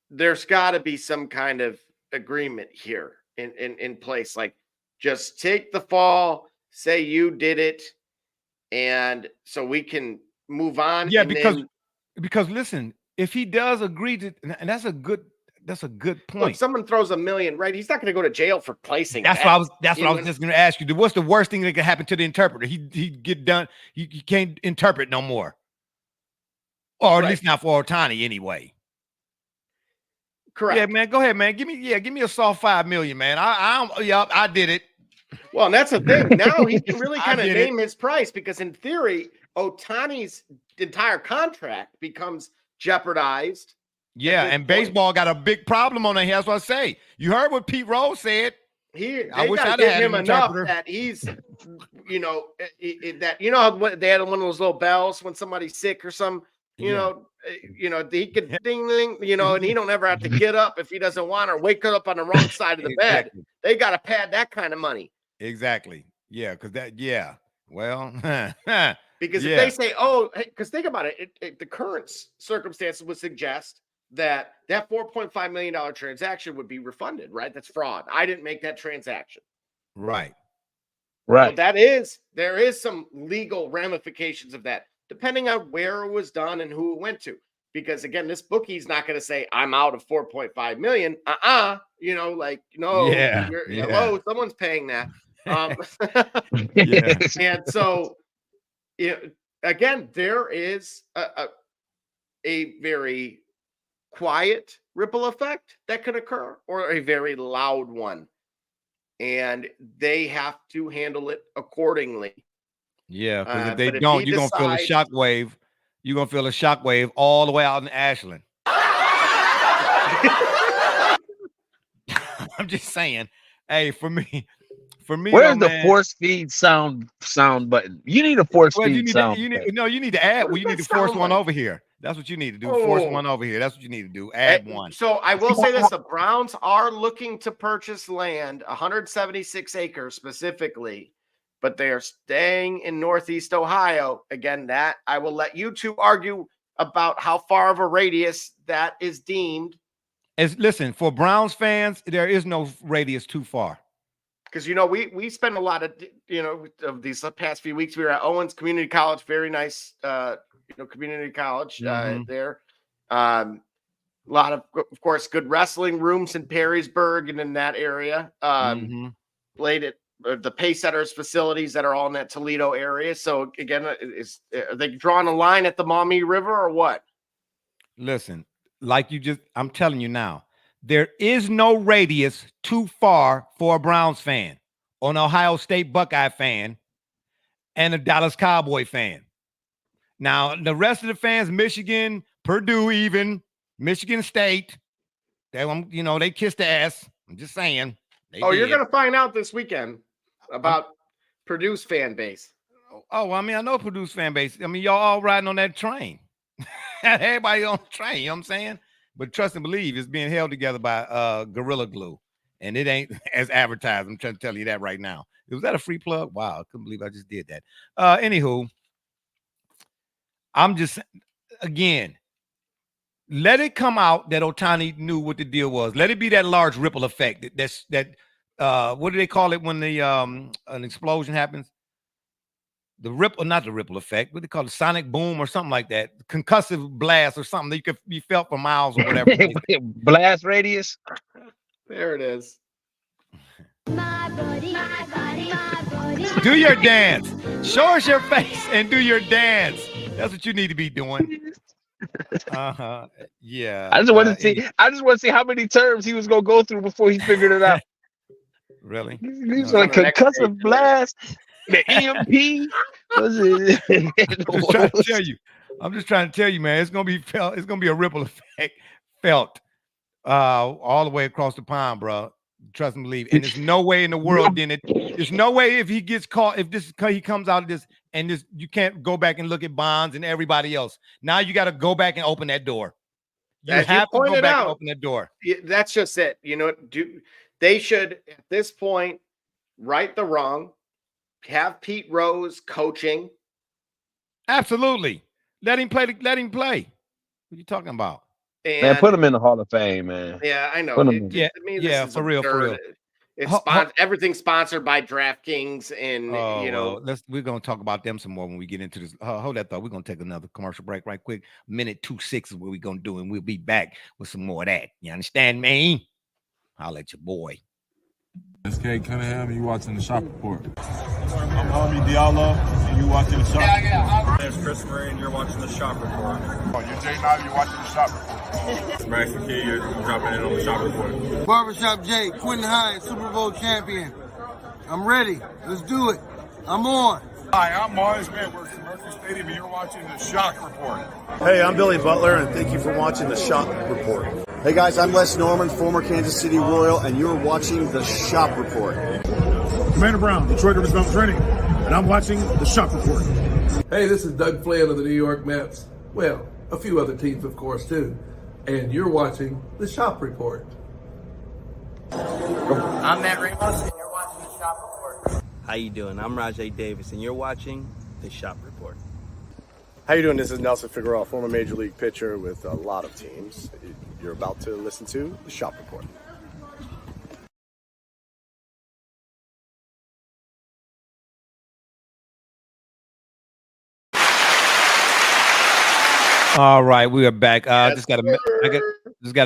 there's got to be some kind of agreement here in place. Like, just take the fall, say you did it, and so we can move on. Yeah, and because listen, if he does agree to, and that's a good point. Look, someone throws $1 million, right? He's not going to go to jail for placing. That's what I was just going to ask you. What's the worst thing that could happen to the interpreter? He get done. He can't interpret no more, or at least not for Ohtani anyway. Correct. Yeah, man. Go ahead, man. Give me a soft $5 million, man. I did it. Well, and that's the thing. Now he can really kind of name his price, because in theory, Ohtani's entire contract becomes jeopardized. Yeah, and baseball got a big problem on it. That's what I say. You heard what Pete Rose said. I wish I'd had him enough that he's, that how they had one of those little bells when somebody's sick or some, he could ding ding, and he don't ever have to get up if he doesn't want, or wake up on the wrong side of the bed. They got to pad that kind of money. Exactly. Yeah, because well, because if they say, because think about it, the current circumstances would suggest that $4.5 million transaction would be refunded, right? That's fraud. I didn't make that transaction. Right. Well, there is some legal ramifications of that, depending on where it was done and who it went to. Because again, this bookie's not going to say, I'm out of $4.5 million. Hello, someone's paying that. And so, again, there is a very quiet ripple effect that could occur, or a very loud one, and they have to handle it accordingly. Yeah, because if they don't, you're gonna feel a shockwave. You're gonna feel a shockwave all the way out in Ashland. I'm just saying. Hey, for me. Where's the force feed sound button? You need a force feed sound. You need to add. Well, you need to force one over here. That's what you need to do. Force one over here. That's what you need to do. Add one. So I will say this: the Browns are looking to purchase land, 176 acres specifically, but they are staying in Northeast Ohio. Again, that I will let you two argue about how far of a radius that is deemed. Listen, for Browns fans, there is no radius too far. Because we spent a lot of of these past few weeks. We were at Owens Community College, very nice community college there. A lot of course, good wrestling rooms in Perrysburg and in that area. Played at the Paysetters facilities that are all in that Toledo area. So again, are they drawing a line at the Maumee River or what? Listen, I'm telling you now. There is no radius too far for a Browns fan, or an Ohio State Buckeye fan, and a Dallas Cowboy fan. Now, the rest of the fans, Michigan, Purdue, even Michigan State, they kissed the ass. I'm just saying. You're going to find out this weekend about Purdue's fan base. Oh, I mean, I know Purdue's fan base. I mean, y'all all riding on that train. Everybody on the train, you know what I'm saying? But trust and believe, it's being held together by Gorilla Glue. And it ain't as advertised. I'm trying to tell you that right now. Was that a free plug? Wow, I couldn't believe I just did that. Anywho, I'm just, again, let it come out that Ohtani knew what the deal was. Let it be that large ripple effect. What do they call it when an explosion happens? Not the ripple effect. What do they call it? Sonic boom or something like that. Concussive blast or something that you could be felt for miles or whatever. Blast radius. There it is. My body, my body, my body. Do your dance. Show us your face and do your dance. That's what you need to be doing. Yeah. I just want to see how many terms he was gonna go through before he figured it out. Really? He was like concussive blast. The EMP was it? I'm just trying to tell you, man. It's gonna be felt. It's gonna be a ripple effect felt all the way across the pond, bro. Trust and believe. And there's no way in the world. There's no way if he gets caught. If he comes out of this and this, you can't go back and look at Bonds and everybody else. Now you got to go back and open that door. You have to go back and open that door. That's just it. They should at this point right the wrong. have Pete Rose coaching. Absolutely. Let him play. Let him play. What are you talking about? And, Man, put him in the Hall of Fame, man. Yeah, I know. Put him in. To me, this is for real, for real. absurd. It's everything's sponsored by DraftKings, and well, we're gonna talk about them some more when we get into this. Hold that thought. We're gonna take another commercial break right quick. Minute 26 is what we're gonna do, and we'll be back with some more of that. You understand me? I'll let your boy. It's Kate Cunningham, and you watching the Shop Report. I'm Homie Diallo, and you watching the Shop Report. My name's Chris Murray, and you're watching the Shop Report. Oh, you're Jay Knight, you're watching the Shop Report. Max McKee, you're dropping in on the Shop Report. Barbershop Jay, Quentin Hines, Super Bowl champion. I'm ready. Let's do it. I'm on. Hi, I'm Mars Edwards from Mercury Stadium, and you're watching the Shock Report. Hey, I'm Billy Butler, and thank you for watching the Shop Report. Hey guys, I'm Les Norman, former Kansas City Royal, and you're watching the Shop Report. Commander Brown, Detroit Rivers Mountain Training, and I'm watching the Shop Report. Hey, this is Doug Flynn of the New York Mets. Well, a few other teams, of course, too. And you're watching the Shop Report. I'm Matt Ramos, and you're watching the Shop Report. How you doing? I'm Rajay Davis, and you're watching the Shop Report. How you doing? This is Nelson Figueroa, former Major League pitcher with a lot of teams. You're about to listen to the Shop Report. All right, we are back. Just got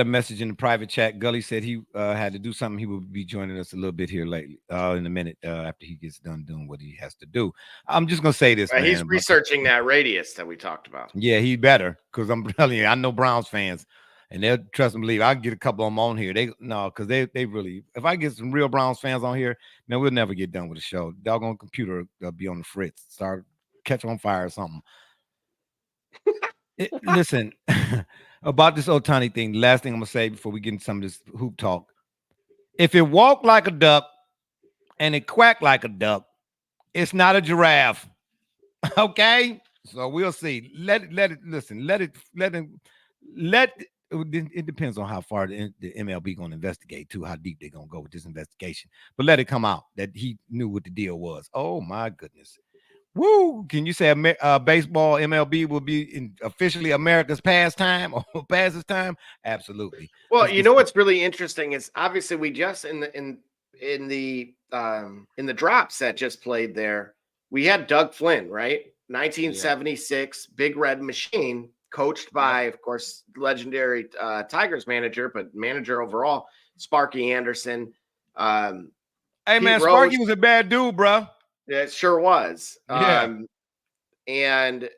a message in the private chat. Gully said he had to do something. He will be joining us a little bit here lately, in a minute after he gets done doing what he has to do. I'm just gonna say this. He's researching that radius that we talked about. Yeah, he better, because I'm telling you, I know Browns fans, and they'll trust and believe. I can get a couple of them on here. Because they really. If I get some real Browns fans on here, man, we'll never get done with the show. Doggone computer be on the fritz, start catch on fire or something. Listen, about this Ohtani thing, the last thing I'm going to say before we get into some of this hoop talk. If it walked like a duck and it quacked like a duck, it's not a giraffe. Okay? So we'll see. It depends on how far the MLB going to investigate, too, how deep they're going to go with this investigation. But let it come out that he knew what the deal was. Oh, my goodness. Woo! Can you say baseball MLB will be officially America's pastime or past its time? Absolutely. Well, you know what's really interesting is obviously we just in the drops that just played there, we had Doug Flynn, right? 1976, Big Red Machine, coached by, of course, legendary Tigers manager, but manager overall, Sparky Anderson. Hey man, Sparky was a bad dude, bro. Yeah, it sure was. Yeah. And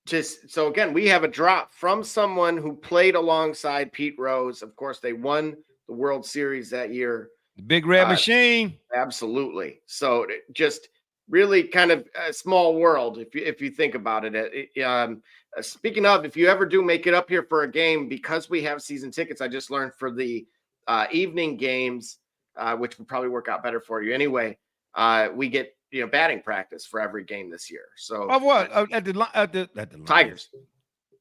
just so again, we have a drop from someone who played alongside Pete Rose. Of course, they won the World Series that year. The Big Red Machine. Absolutely. So just really kind of a small world if you think about it. Speaking of, if you ever do make it up here for a game, because we have season tickets, I just learned for the evening games, which would probably work out better for you anyway. We get batting practice for every game this year. So of what at the Tigers?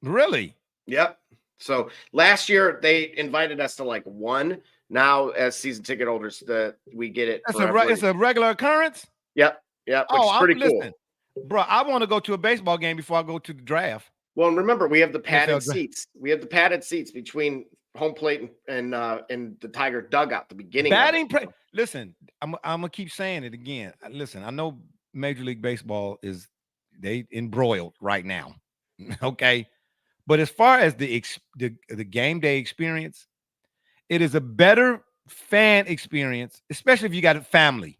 Really? Yep. So last year they invited us to like one. Now as season ticket holders, we get it. It's a regular occurrence. Yep. Which is pretty cool, bro. I want to go to a baseball game before I go to the draft. Well, and remember we have the padded seats. We have the padded seats between home plate and the Tiger dugout. The beginning batting. Listen, I'm gonna keep saying it again. Listen, I know Major League Baseball they embroiled right now, okay. But as far as the game day experience, it is a better fan experience, especially if you got a family,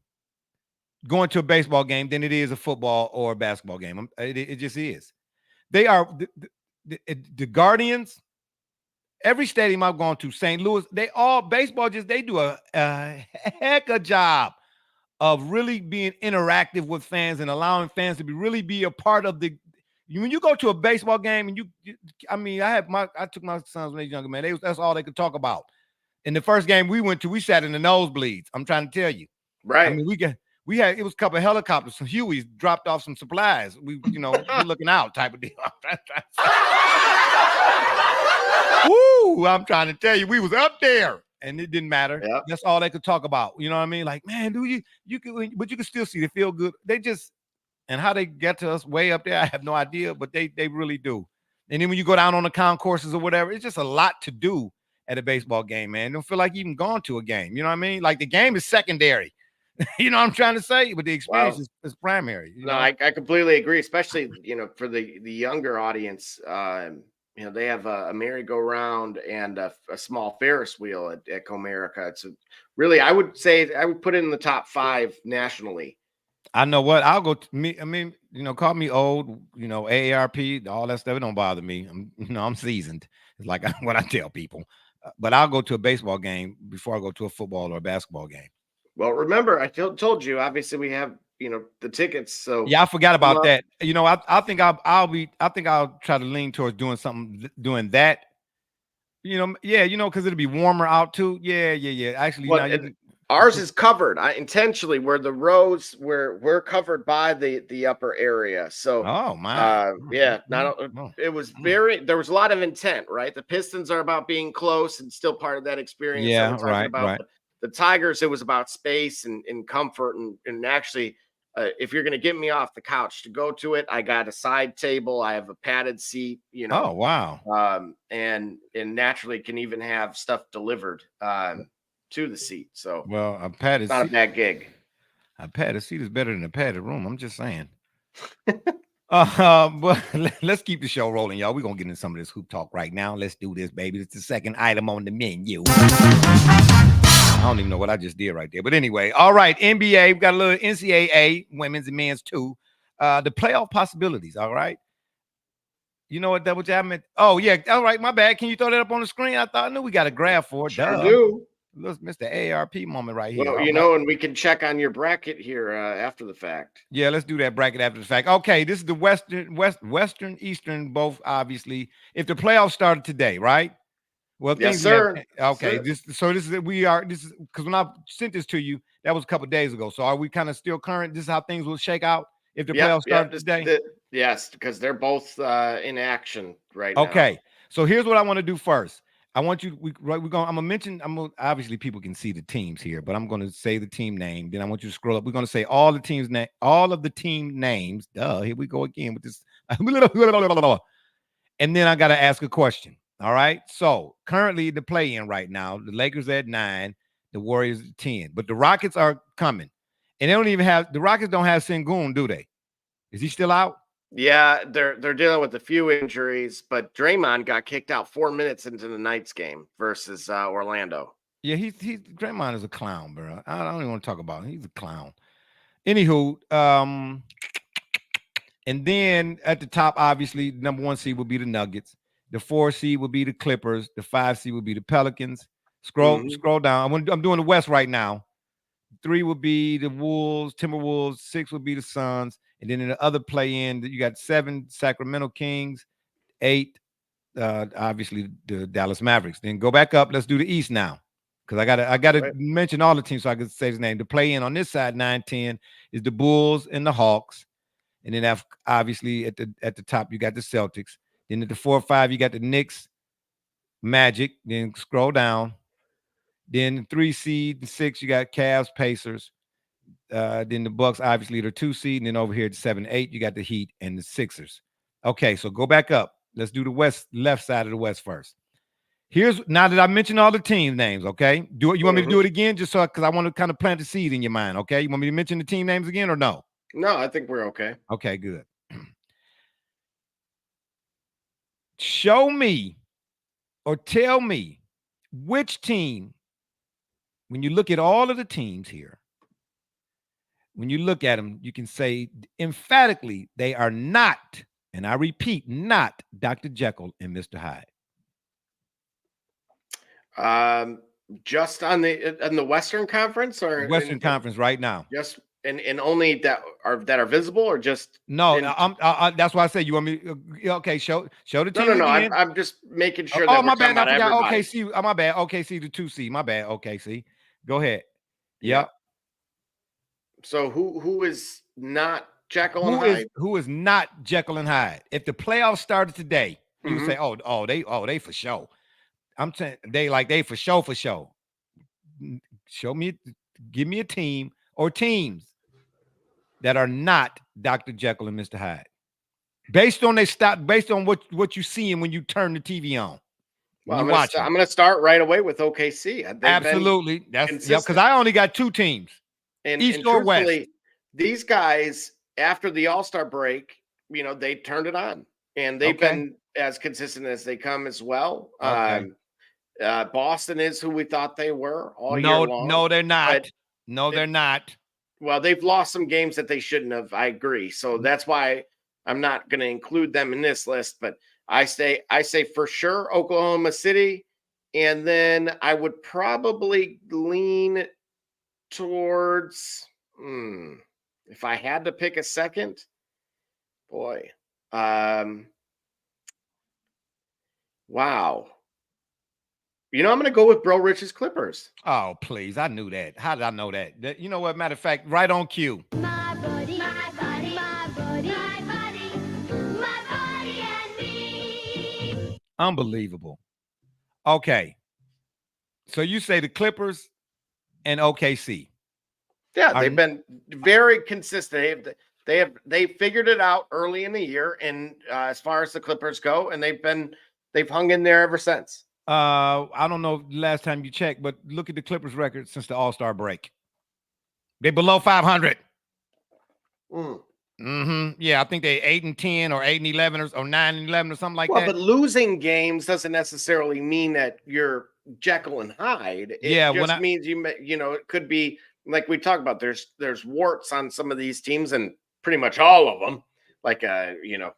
going to a baseball game than it is a football or a basketball game. It just is. They are the Guardians. Every stadium I've gone to, St. Louis, they do a heck of a job of really being interactive with fans and allowing fans to really be a part of when you go to a baseball game and I took my sons when they were younger, man. That's all they could talk about. In the first game we went to, we sat in the nosebleeds. I'm trying to tell you. Right. I mean, it was a couple of helicopters, some Hueys dropped off some supplies. We're looking out type of deal. Woo! I'm trying to tell you, we was up there. and it didn't matter. Yep. That's all they could talk about. You know what I mean? Like, man, you could, but you can still see they feel good. They just, and how they get to us way up there, I have no idea, but they really do. And then when you go down on the concourses or whatever, it's just a lot to do at a baseball game, man. Don't feel like you even gone to a game. You know what I mean? Like the game is secondary. You know what I'm trying to say? But the experience is primary. No, I completely agree, especially, for the younger audience. They have a merry-go-round and a small Ferris wheel at Comerica. It's really, I would say, I would put it in the top 5 nationally. I know what I'll go to me. I mean, call me old, AARP, all that stuff. It don't bother me. I'm seasoned. It's like what I tell people. But I'll go to a baseball game before I go to a football or a basketball game. Well, remember, I told you, obviously we have, the tickets. So yeah, I forgot about that. I think I'll try to lean towards doing that. Because it'll be warmer out too. Yeah. Actually, ours is covered. Intentionally, where the rows we're covered by the upper area. So it was there was a lot of intent, right? The Pistons are about being close and still part of that experience. Yeah, right. The Tigers, it was about space and comfort and actually, if you're going to get me off the couch to go to it, I got a side table. I have a padded seat. Oh wow. And naturally can even have stuff delivered to the seat. So a padded seat, not a bad gig. A padded seat is better than a padded room. I'm just saying. But let's keep the show rolling, y'all. We're gonna get into some of this hoop talk right now. Let's do this, baby. It's the second item on the menu. I don't even know what I just did right there. But anyway, all right, NBA. We've got a little NCAA, women's and men's too. The playoff possibilities, all right? You know what Double J meant? Oh, yeah. All right, my bad. Can you throw that up on the screen? I knew we got a graph for it. Sure do. Look, Mr. AARP moment right here. Well, and we can check on your bracket here after the fact. Yeah, let's do that bracket after the fact. Okay, this is the Western, Eastern, both obviously. If the playoffs started today, right? Well, yes, sir. Okay, this is because when I sent this to you, that was a couple of days ago. So are we kind of still current? This is how things will shake out if the playoffs started today? Yes, because they're both in action right now. Okay, so here's what I want to do first. I want you. Obviously, people can see the teams here, but I'm going to say the team name. Then I want you to scroll up. We're going to say all the teams all of the team names. Here we go again with this. And then I got to ask a question. All right. So currently the play-in right now, the Lakers at 9, the Warriors at 10, but the Rockets are coming, and the Rockets don't have Sengun, do they? Is he still out? Yeah, they're dealing with a few injuries, but Draymond got kicked out 4 minutes into the Knights game versus Orlando. Yeah, Draymond is a clown, bro. I don't even want to talk about him. He's a clown. Anywho, and then at the top, obviously, number 1 seed will be the Nuggets. The 4 seed will be the Clippers. The 5 seed will be the Pelicans. Scroll down. I'm doing the West right now. 3 will be the Wolves, Timberwolves. 6 will be the Suns. And then in the other play-in, you got 7 Sacramento Kings, 8, obviously the Dallas Mavericks. Then go back up. Let's do the East now, because I gotta mention all the teams so I can say his name. The play-in on this side, 9-10, is the Bulls and the Hawks. And then obviously at the top, you got the Celtics. Then at the 4-5, you got the Knicks, Magic. Then scroll down. Then the 3 seed, the 6, you got Cavs, Pacers. Then the Bucks, obviously, the 2 seed. And then over here at 7-8, you got the Heat and the Sixers. Okay, so go back up. Let's do the left side of the West first. Now that I mentioned all the team names, okay? You want me to do it again, just so because I want to kind of plant the seed in your mind, okay? You want me to mention the team names again or no? No, I think we're okay. Okay, good. Show me or tell me which team, when you look at all of the teams here, when you look at them, you can say emphatically they are not, and I repeat, not Dr. Jekyll and Mr. Hyde. Just on the Western Conference or Western Conference right now. Just and only that are visible, or just no? That's why I say you want me. Okay, show the team. No. I'm just making sure. Oh, my bad. I forgot. OKC. My bad. OKC, the 2 seed. My bad. OKC. Go ahead. Yep. So who is not Jekyll and Hyde? Who is not Jekyll and Hyde? If the playoffs started today, you would say, oh, they for sure. I'm saying they for sure. give me a team or teams that are not Dr. Jekyll and Mr. Hyde. Based on what you see and when you turn the TV on. Well, you I'm going to start right away with OKC. Absolutely. That's because I only got two teams. And East or West. These guys, after the All-Star break, they turned it on. And they've been as consistent as they come as well. Okay. Boston is who we thought they were all year long. No, they're not. They're not. Well, they've lost some games that they shouldn't have. I agree. So that's why I'm not going to include them in this list. But I say for sure Oklahoma City, and then I would probably lean towards. If I had to pick a second, boy, wow. I'm going to go with Bro Rich's Clippers. Oh, please. I knew that. How did I know that? You know what? Matter of fact, right on cue. My body, my body, my body, my body and me. Unbelievable. Okay. So you say the Clippers and OKC. Yeah, they've been very consistent. They figured it out early in the year, and as far as the Clippers go, and they've hung in there ever since. I don't know the last time you checked, but look at the Clippers record since the All-Star break. They're below 500. Yeah, I think they're 8-10 or 8-11 or 9-11 or something like that. But losing games doesn't necessarily mean that you're Jekyll and Hyde. It just means it could be like we talked about. There's warts on some of these teams, and pretty much all of them. Like transmitted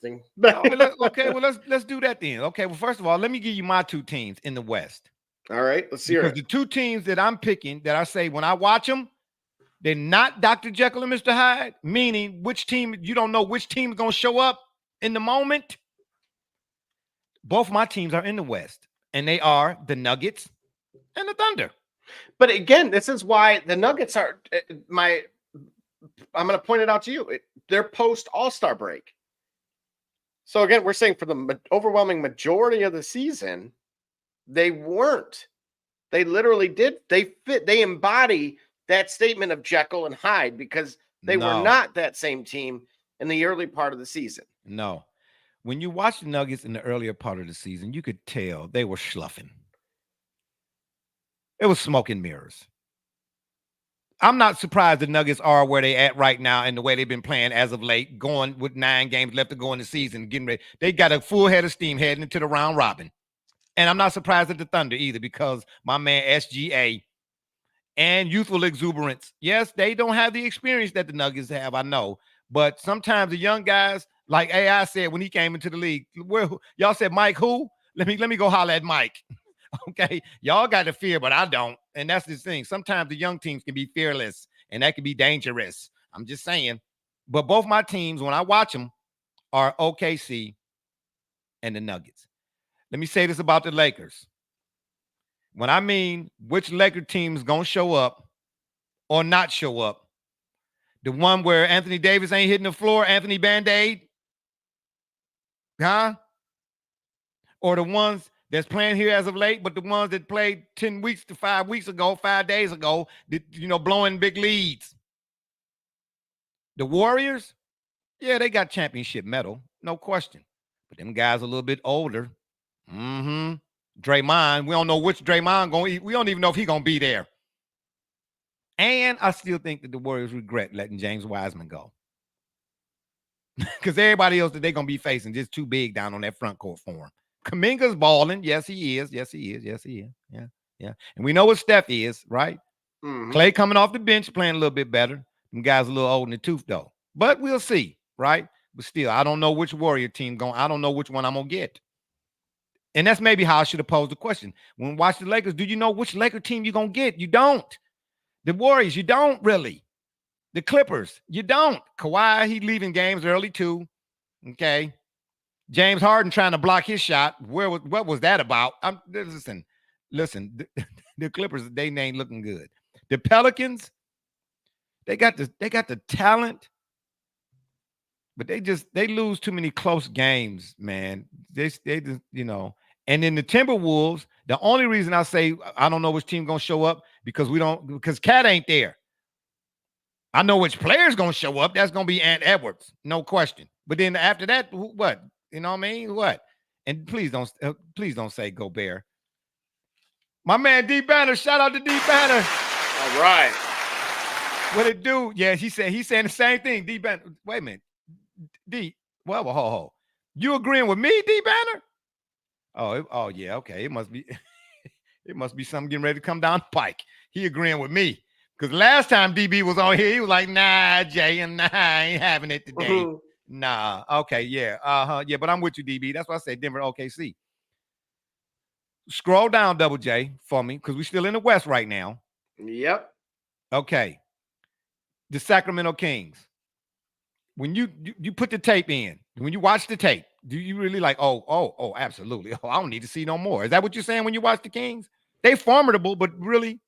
thing. Let's do that then. Okay, well, first of all, let me give you my two teams in the West. All right, let's hear it. The two teams that I'm picking, that I say when I watch them, they're not Dr. Jekyll and Mr. Hyde, meaning which team, you don't know which team is going to show up in the moment. Both my teams are in the West, and they are the Nuggets and the Thunder. But again, this is why the Nuggets are I'm going to point it out to you. They're post All-Star break. So again, we're saying for the overwhelming majority of the season, they weren't. They literally did. They embody that statement of Jekyll and Hyde because they were not that same team in the early part of the season. No. When you watch the Nuggets in the earlier part of the season, you could tell they were schluffing. It was smoke and mirrors. I'm not surprised the Nuggets are where they at right now and the way they've been playing as of late, going with 9 games left to go in the season, getting ready. They got a full head of steam heading into the round robin. And I'm not surprised at the Thunder either because my man SGA and youthful exuberance. Yes, they don't have the experience that the Nuggets have, I know. But sometimes the young guys, like AI said when he came into the league, y'all said, Mike, who? Let me go holler at Mike. Okay, y'all got to fear, but I don't. And that's the thing. Sometimes the young teams can be fearless, and that can be dangerous. I'm just saying. But both my teams, when I watch them, are OKC and the Nuggets. Let me say this about the Lakers. When I mean which Laker team is going to show up or not show up, the one where Anthony Davis ain't hitting the floor, Anthony Band-Aid, or the ones that's playing here as of late, but the ones that played 10 weeks to 5 weeks ago, 5 days ago, blowing big leads. The Warriors, yeah, they got championship medal, no question. But them guys a little bit older. Draymond, we don't know which Draymond going. We don't even know if he's going to be there. And I still think that the Warriors regret letting James Wiseman go. Because everybody else that they're going to be facing just too big down on that front court for him. Kuminga's balling. Yes, he is. Yes, he is. Yes, he is. Yeah, yeah. And we know what Steph is, right? Clay coming off the bench, playing a little bit better. Them guys a little old in the tooth, though. But we'll see, right? But still, I don't know which Warrior team going. I don't know which one I'm going to get. And that's maybe how I should have posed the question. When watch the Lakers, do you know which Laker team you're going to get? You don't. The Warriors, you don't really. The Clippers, you don't. Kawhi, he leaving games early too. Okay. James Harden trying to block his shot. What was that about? Listen. The Clippers, they ain't looking good. The Pelicans, they got the talent, but they lose too many close games, man. They just, and then the Timberwolves, The only reason I say I don't know which team gonna show up because Cat ain't there. I know which player's gonna show up. That's gonna be Ant Edwards, no question. But then after that, what? You know what I mean? What? And please don't say go Bear. My man D Banner, shout out to D Banner. All right. What it do? Yeah, he's saying the same thing. D Banner. Wait a minute. D. Well, ho. You agreeing with me, D Banner? Oh yeah, okay. It must be it must be something getting ready to come down the pike. He agreeing with me. Because last time DB was on here, he was like, nah, Jay, and nah, I ain't having it today. Nah. Okay, yeah. Yeah, but I'm with you, DB. That's why I say Denver OKC. Scroll down, Double J, for me, because we're still in the West right now. Yep. Okay. The Sacramento Kings. When you put the tape in, when you watch the tape, do you really like, oh, absolutely. Oh, I don't need to see no more. Is that what you're saying when you watch the Kings? They formidable, but really?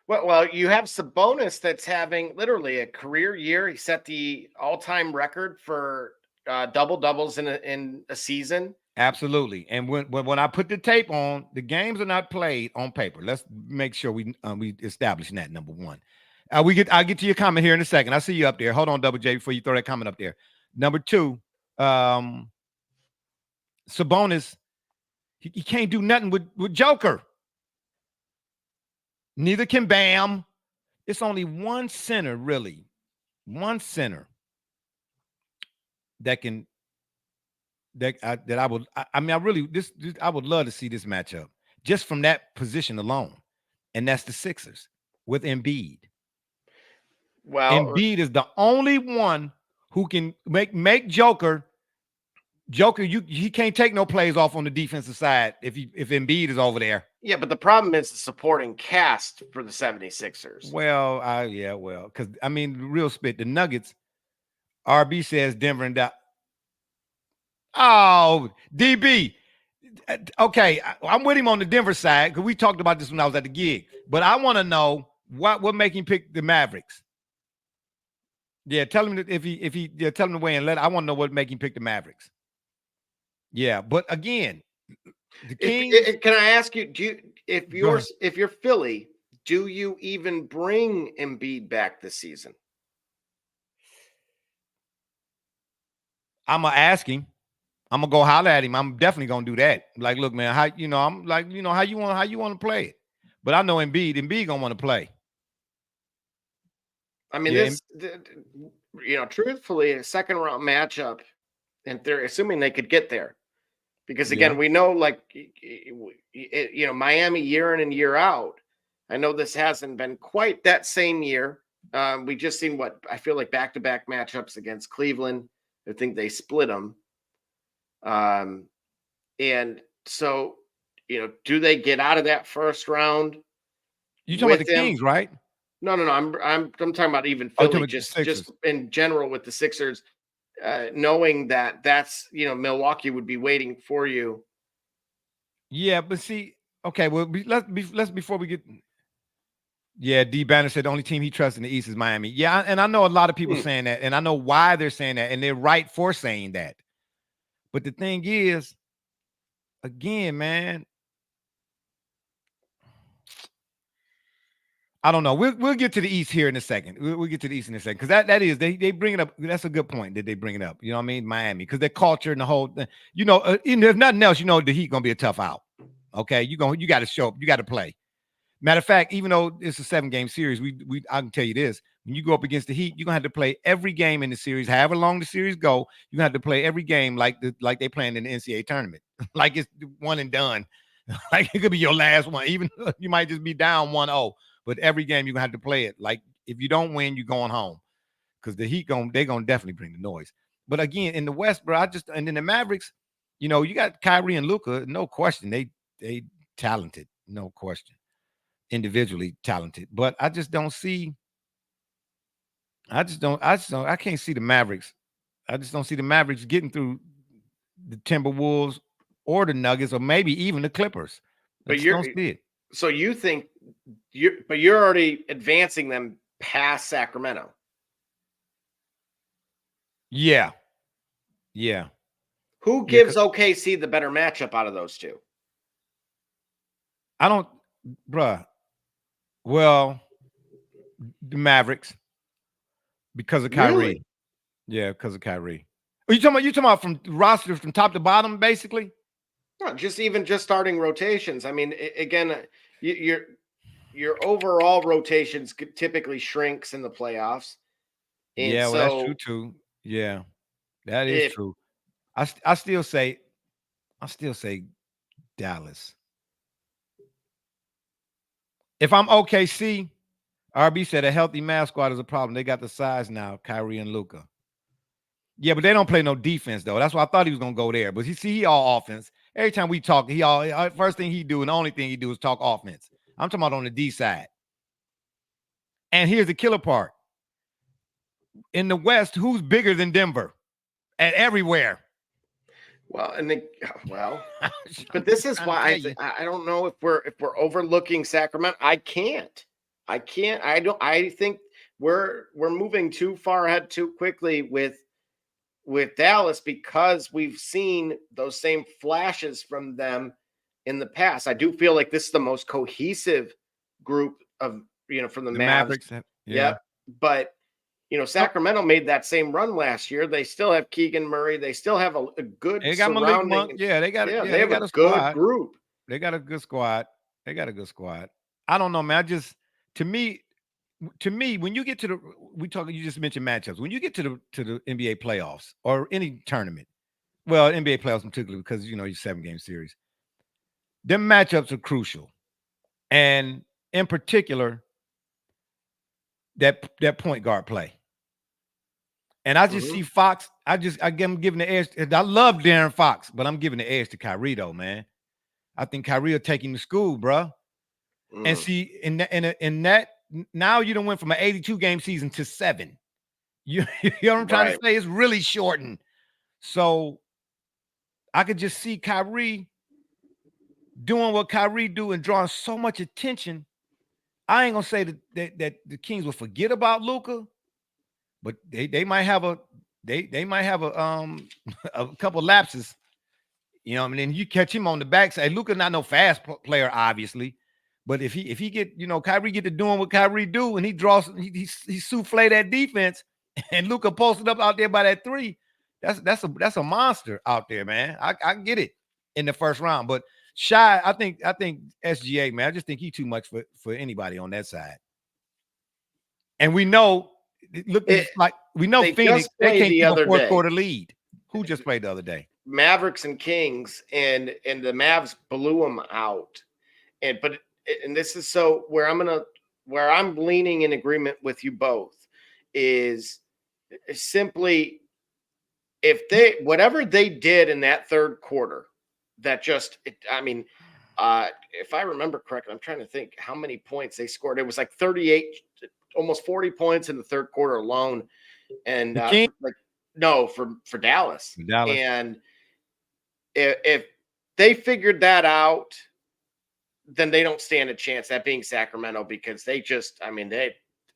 Well, you have Sabonis that's having literally a career year. He set the all-time record for double-doubles in a season. Absolutely. And when I put the tape on, the games are not played on paper. Let's make sure we establish that, number one. I'll get to your comment here in a second. I see you up there. Hold on, Double J, before you throw that comment up there. Number two, Sabonis, he can't do nothing with Joker. Neither can Bam. It's only one center, really. One center that can I would love to see this matchup just from that position alone. And that's the Sixers with Embiid. Well, Embiid is the only one who can make Joker. He can't take no plays off on the defensive side if Embiid is over there. Yeah, but the problem is the supporting cast for the 76ers. Well, because I mean, real spit, the Nuggets, RB says Denver and Dallas. Oh, DB. Okay, I'm with him on the Denver side because we talked about this when I was at the gig. But I want to know what make him pick the Mavericks. Yeah, tell him that if he tell him to weigh in. I want to know what make him pick the Mavericks. Yeah, but again, the Kings. Can I ask you? If you're Philly, do you even bring Embiid back this season? I'm gonna ask him. I'm gonna go holler at him. I'm definitely gonna do that. Like, look, man, how you want to play it? But I know Embiid gonna want to play. I mean, truthfully, a second round matchup, and they're assuming they could get there, because again, we know, Miami year in and year out. I know this hasn't been quite that same year. We just seen what I feel like back-to-back matchups against Cleveland. I think they split them. And so, do they get out of that first round? You talking about the Kings, right? No. I'm talking about even Philly, just in general with the Sixers, knowing that's Milwaukee would be waiting for you. Yeah, but see, okay, well, let's before we get. Yeah, D Banner said the only team he trusts in the East is Miami. Yeah, and I know a lot of people saying that, and I know why they're saying that, and they're right for saying that. But the thing is, again, man, I don't know. We'll get to the East here in a second. We'll get to the East in a second, because that is they bring it up. That's a good point that they bring it up. You know what I mean? Miami, because their culture and the whole thing. If nothing else, the Heat gonna be a tough out. Okay, you got to show up. You got to play. Matter of fact, even though it's a 7-game series, I can tell you this: when you go up against the Heat, you're gonna have to play every game in the series. However long the series go, you're gonna have to play every game like they playing in the NCAA tournament, like it's one and done. Like it could be your last one. Even you might just be down 1-0, but every game you're gonna have to play it. Like if you don't win, you're going home, because the Heat they're gonna definitely bring the noise. But again, in the West, bro, and then the Mavericks, you got Kyrie and Luka, no question. They talented, no question. Individually talented, but I just don't see. I can't see the Mavericks. I just don't see the Mavericks getting through the Timberwolves or the Nuggets or maybe even the Clippers. But you don't see it. So you think you're already advancing them past Sacramento. Yeah. Who gives OKC the better matchup out of those two? I don't, bruh. Well, the Mavericks because of Kyrie. Really? Yeah, because of Kyrie. Are you talking about from roster from top to bottom, basically? No, just starting rotations. I mean, again, your overall rotations typically shrinks in the playoffs, and Yeah, well, that's true so too. Yeah, that is if true. I still say Dallas. If I'm OKC, RB said a healthy mascot is a problem. They got the size now, Kyrie and Luca. Yeah, but they don't play no defense though. That's why I thought he was gonna go there. But he all offense. Every time we talk, first thing he do and the only thing he do is talk offense. I'm talking about on the D side. And here's the killer part. In the West, who's bigger than Denver at everywhere? well, but this is why I don't know if we're overlooking Sacramento. I can't. I don't. I think we're moving too far ahead too quickly with Dallas because we've seen those same flashes from them in the past. I do feel like this is the most cohesive group of from the Mavs. Mavericks. Yeah. Yep. But Sacramento made that same run last year. They still have Keegan Murray. They still have a good they got Malik Monk. surrounding. Yeah, they got they have got a a good squad. group. They got a good squad. They got a good squad. I don't know, man. To me, when you get to you just mentioned matchups. When you get to the NBA playoffs or any tournament, well, NBA playoffs in particular, because your 7-game series, them matchups are crucial. And in particular, that point guard play. And I just see Fox. I'm giving the edge. I love Darren Fox, but I'm giving the edge to Kyrie though, man. I think Kyrie will take him to school, bro. And see, in that now you done went from an 82-game season to 7. You know what I'm trying to say? It's really shortened. So I could just see Kyrie doing what Kyrie do and drawing so much attention. I ain't gonna say that the Kings will forget about Luka, but they might have a a couple lapses. And then you catch him on the backside. Luka not no fast player, obviously, but if he get Kyrie get to doing what Kyrie do, and he draws he souffle that defense, and Luka posted up out there by that 3, that's a monster out there, man. I get it in the first round, but Shy, I think SGA, man. I just think he too much for anybody on that side. And we know, Phoenix, they can't keep a fourth quarter lead. Who just played the other day? Mavericks and Kings, and the Mavs blew them out. And this is so where I'm leaning in agreement with you both is simply whatever they did in that third quarter, that if I remember correctly, I'm trying to think how many points they scored. It was like 38, almost 40 points in the third quarter alone. And for Dallas. And if they figured that out, then they don't stand a chance, that being Sacramento, because they just,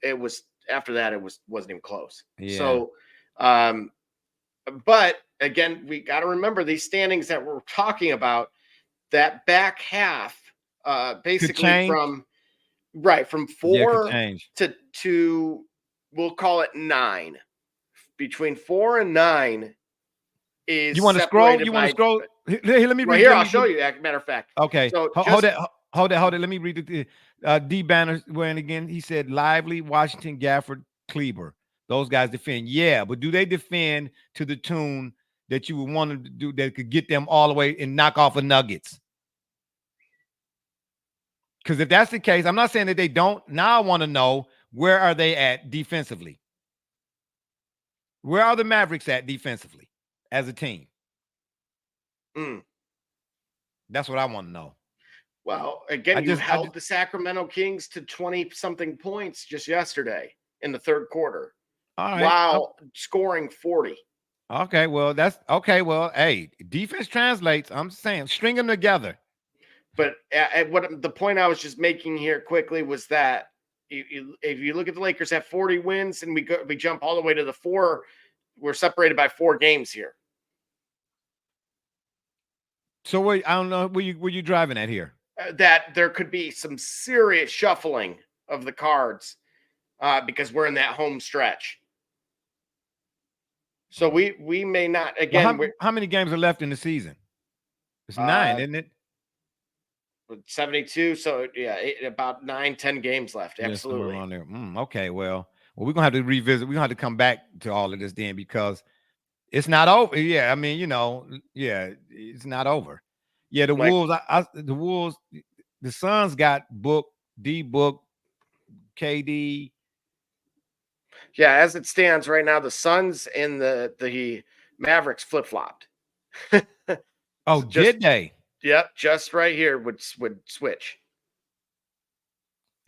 it was after that, wasn't even close. Yeah. So, but again, we got to remember these standings that we're talking about, that back half, basically from 4 to we'll call it 9. Between 4 and 9 is. You want to scroll? Here, let me read. Here, I'll show you. Matter of fact. Okay. So hold it. Let me read the D Banner wearing again. He said Lively, Washington, Gafford, Kleber. Those guys defend. Yeah, but do they defend to the tune that you would want them to do that could get them all the way and knock off a Nuggets? Because if that's the case, I'm not saying that they don't. Now I want to know, where are they at defensively? Where are the Mavericks at defensively as a team? That's what I want to know. Well, again, you held the Sacramento Kings to 20-something points just yesterday in the third quarter. All right. While scoring 40. Okay, well, that's okay. Well, hey, defense translates. I'm saying string them together. But what the point I was just making here quickly was that if you look at the Lakers have 40 wins and we jump all the way to the 4, we're separated by 4 games here. So I don't know where you driving at here. that there could be some serious shuffling of the cards because we're in that home stretch. So we may not again. Well, how many games are left in the season? It's 9, isn't it? 72. So yeah, about 9-10 games left. Yeah, somewhere Absolutely. around there. Okay, well, we're gonna have to revisit. We're gonna have to come back to all of this then because it's not over. Yeah, I mean, yeah, it's not over. Yeah, the Like- Wolves, the Suns got Book, D Book, KD. Yeah, as it stands right now, the Suns and the Mavericks flip flopped. Oh, did they? Yep, just right here would switch.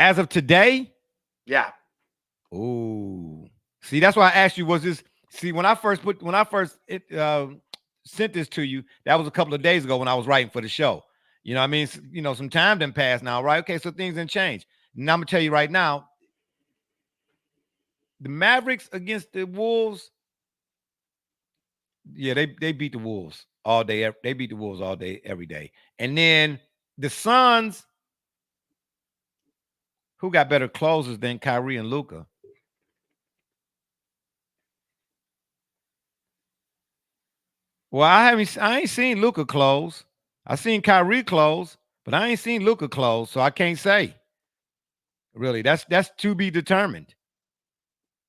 As of today? Yeah. Ooh. See, that's why I asked you, was this when I first sent this to you, that was a couple of days ago when I was writing for the show. You know what I mean? Some time didn't pass now, right? Okay, so things didn't change. Now I'm gonna tell you right now, the Mavericks against the Wolves, yeah, they beat the Wolves all day. They beat the Wolves all day, every day. And then the Suns, who got better closers than Kyrie and Luka? Well, I ain't seen Luka close. I seen Kyrie close, but I ain't seen Luka close, so I can't say. Really, that's to be determined.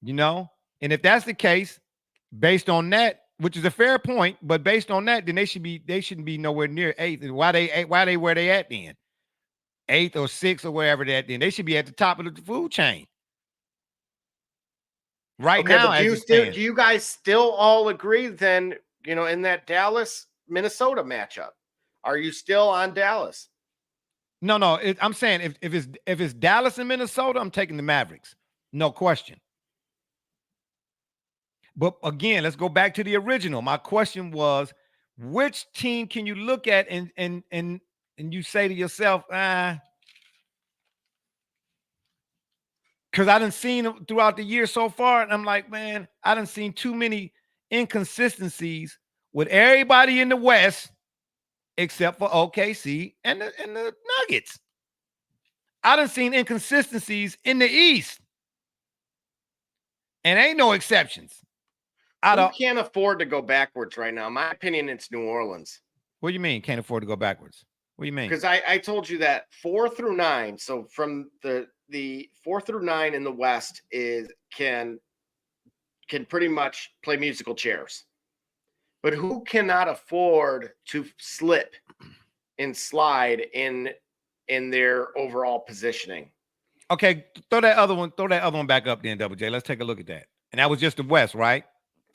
And if that's the case, based on that, which is a fair point, but based on that, then they shouldn't be nowhere near 8th. Why they where they at then? 8th or 6th or wherever they're at then. They should be at the top of the food chain. Right Okay, now, but do you guys still all agree then, in that Dallas Minnesota matchup? Are you still on Dallas? No. I'm saying if it's Dallas and Minnesota, I'm taking the Mavericks. No question. But again, let's go back to the original. My question was, which team can you look at and you say to yourself, because I done seen them throughout the year so far, and I'm like, man, I done seen too many inconsistencies with everybody in the West except for OKC and the Nuggets. I done seen inconsistencies in the East, and ain't no exceptions. Who can't afford to go backwards right now? In my opinion, it's New Orleans. What do you mean can't afford to go backwards? What do you mean? Because I told you that 4 through 9. So from the 4 through 9 in the West can pretty much play musical chairs. But who cannot afford to slip and slide in their overall positioning? Okay, throw that other one back up then, Double J. Let's take a look at that. And that was just the West, right?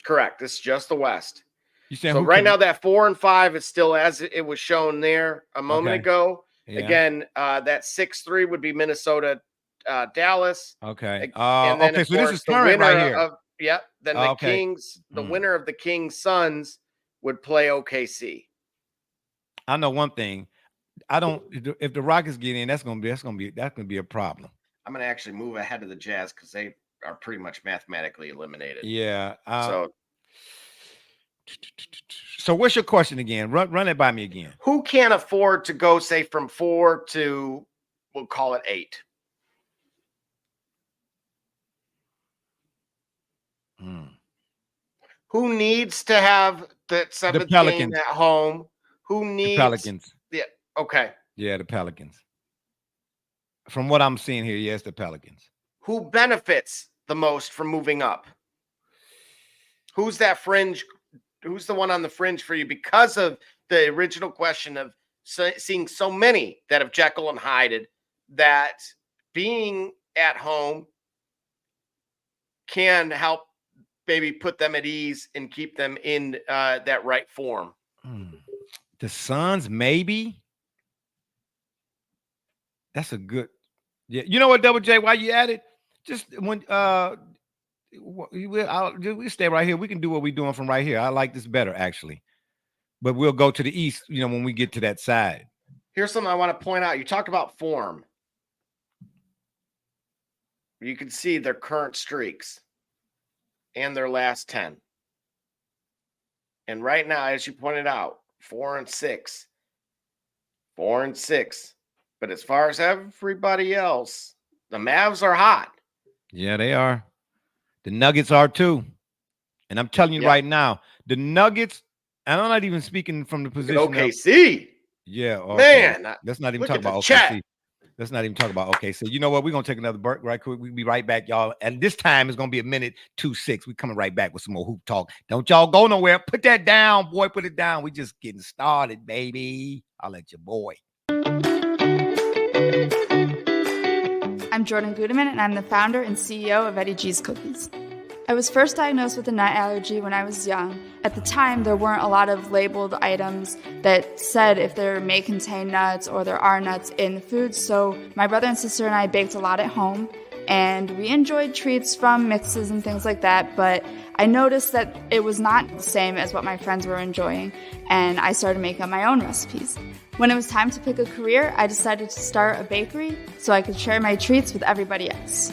Correct. This is just the West. You saying so right now that 4 and 5 is still as it was shown there a moment ago. Yeah. Again, that 6-3 would be Minnesota, Dallas. Okay. And then okay. So this is current right here. Then the Kings, the winner of the Kings Suns would play OKC. I know one thing. If the Rockets get in, that's gonna be a problem. I'm gonna actually move ahead of the Jazz because they are pretty much mathematically eliminated. Yeah. So what's your question again? Run it by me again. Who can't afford to go, say, from 4 to, we'll call it 8? Who needs to have that 7th game at home? Who needs the Pelicans? Yeah. Okay. Yeah, the Pelicans. From what I'm seeing here, yes, the Pelicans. Who benefits the most from moving up? Who's that fringe? Who's the one on the fringe for you because of the original question of seeing so many that have Jekyll and Hyde, that being at home can help maybe put them at ease and keep them in that right form? The Suns, maybe. That's a good. Yeah, you know what, Double J? Why you at it? Just when we stay right here. We can do what we're doing from right here. I like this better, actually. But we'll go to the east, when we get to that side. Here's something I want to point out. You talk about form. You can see their current streaks and their last 10. And right now, as you pointed out, 4 and 6. 4 and 6. But as far as everybody else, the Mavs are hot. Yeah, they are. The Nuggets are too. And I'm telling you right now, the Nuggets, and I'm not even speaking from the position Look at of OKC. yeah, okay. Man, Let's not even look talk at the about chat. OKC. Let's not even talk about OKC. You know what? We're gonna take another break right quick. We'll be right back, y'all. And this time it's gonna be a minute 2-6. We coming right back with some more hoop talk. Don't y'all go nowhere. Put that down, boy. Put it down. We just getting started, baby. I'll let your boy. I'm Jordan Gudeman, and I'm the founder and CEO of Eddie G's Cookies. I was first diagnosed with a nut allergy when I was young. At the time, there weren't a lot of labeled items that said if there may contain nuts or there are nuts in the food, so my brother and sister and I baked a lot at home, and we enjoyed treats from mixes and things like that, but I noticed that it was not the same as what my friends were enjoying, and I started making up my own recipes. When it was time to pick a career, I decided to start a bakery so I could share my treats with everybody else.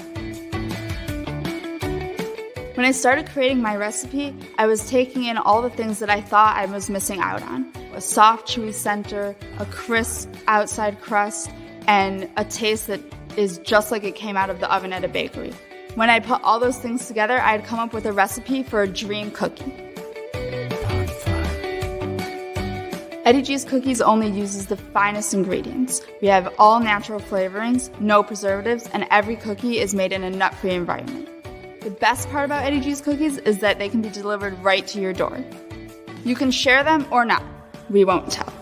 When I started creating my recipe, I was taking in all the things that I thought I was missing out on. A soft, chewy center, a crisp outside crust, and a taste that is just like it came out of the oven at a bakery. When I put all those things together, I had come up with a recipe for a dream cookie. Eddie G's Cookies only uses the finest ingredients. We have all natural flavorings, no preservatives, and every cookie is made in a nut-free environment. The best part about Eddie G's Cookies is that they can be delivered right to your door. You can share them or not. We won't tell.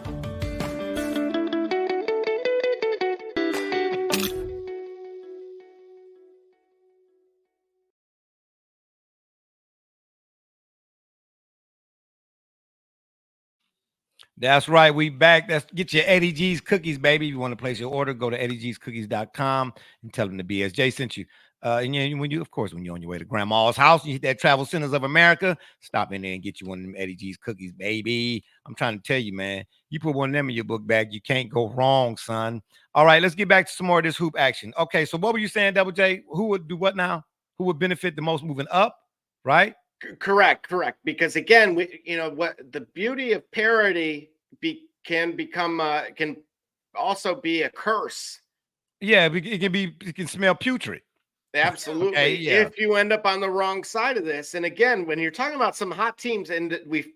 That's right. We back. That's get your Eddie G's Cookies, baby. If you want to place your order, go to eddiegscookies.com and tell them the BSJ sent you. And when you're on your way to grandma's house, you hit that Travel Centers of America, stop in there and get you one of them Eddie G's Cookies, baby. I'm trying to tell you, man, you put one of them in your book bag, you can't go wrong, son. All right, let's get back to some more of this hoop action. Okay, so what were you saying, Double J? Who would do what now? Who would benefit the most moving up, right? Correct. Because again, what the beauty of parody can also be a curse. Yeah, it can smell putrid. Absolutely. Okay, yeah. If you end up on the wrong side of this. And again, when you're talking about some hot teams, and we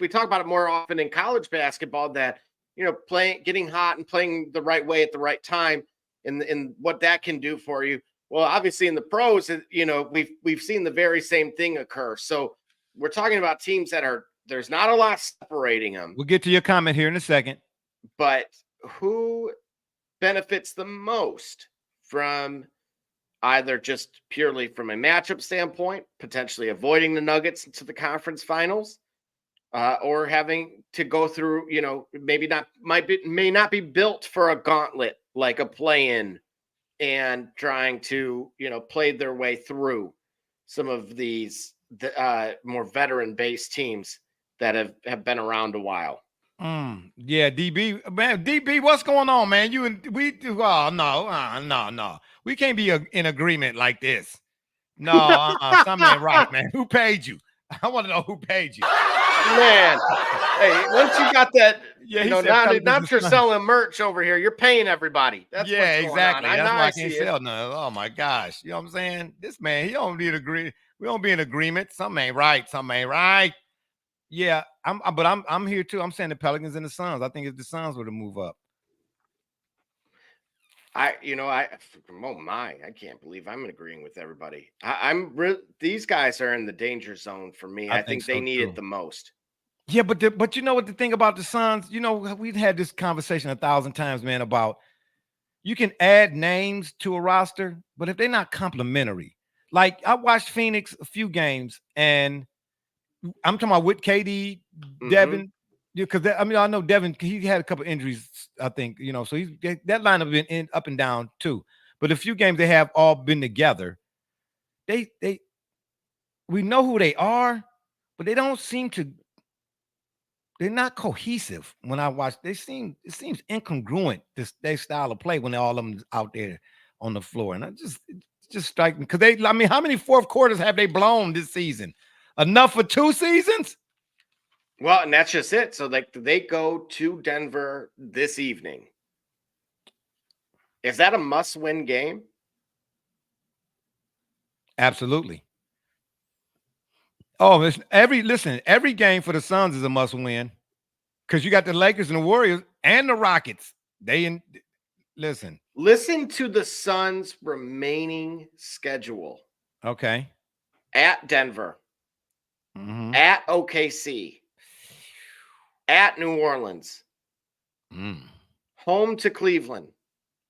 talk about it more often in college basketball, that getting hot and playing the right way at the right time, and what that can do for you. Well, obviously in the pros, we've seen the very same thing occur. So we're talking about teams there's not a lot separating them. We'll get to your comment here in a second. But who benefits the most from either just purely from a matchup standpoint, potentially avoiding the Nuggets into the conference finals, or having to go through, may not be built for a gauntlet like a play-in, and trying to, play their way through some of these more veteran-based teams that have been around a while. Yeah, DB, man, DB, what's going on, man? No. We can't be in agreement like this. No, something ain't right, man. Who paid you? I want to know who paid you. Man, hey, once you got that, not you're son. selling merch over here, you're paying everybody. That's yeah, what's exactly. going on. That's why I can't sell none. Oh my gosh, you know what I'm saying? This man, he don't need agree. We don't be in agreement. Something ain't right. Something ain't right. Yeah, I'm here too. I'm saying the Pelicans and the Suns. I think if the Suns were to move up. I can't believe I'm agreeing with everybody. These guys are in the danger zone for me. I think they need it the most. Yeah, but you know what the thing about the Suns, we've had this conversation 1,000 times, man, about you can add names to a roster, but if they're not complimentary, like I watched Phoenix a few games, and I'm talking about with KD, Devin, because I know Devin, he had a couple injuries, I think, so that lineup been up and down too. But a few games they have all been together. We know who they are, but they don't seem to. They're not cohesive. When I watch, it seems incongruent their style of play when all of them out there on the floor, and it just strike me because how many fourth quarters have they blown this season? Enough for 2 seasons? Well, and that's just it. So they go to Denver this evening. Is that a must-win game? Absolutely. Oh, every game for the Suns is a must-win because you got the Lakers and the Warriors and the Rockets. Listen. Listen to the Suns' remaining schedule. Okay. At Denver, Mm-hmm. at OKC, at New Orleans, home to Cleveland,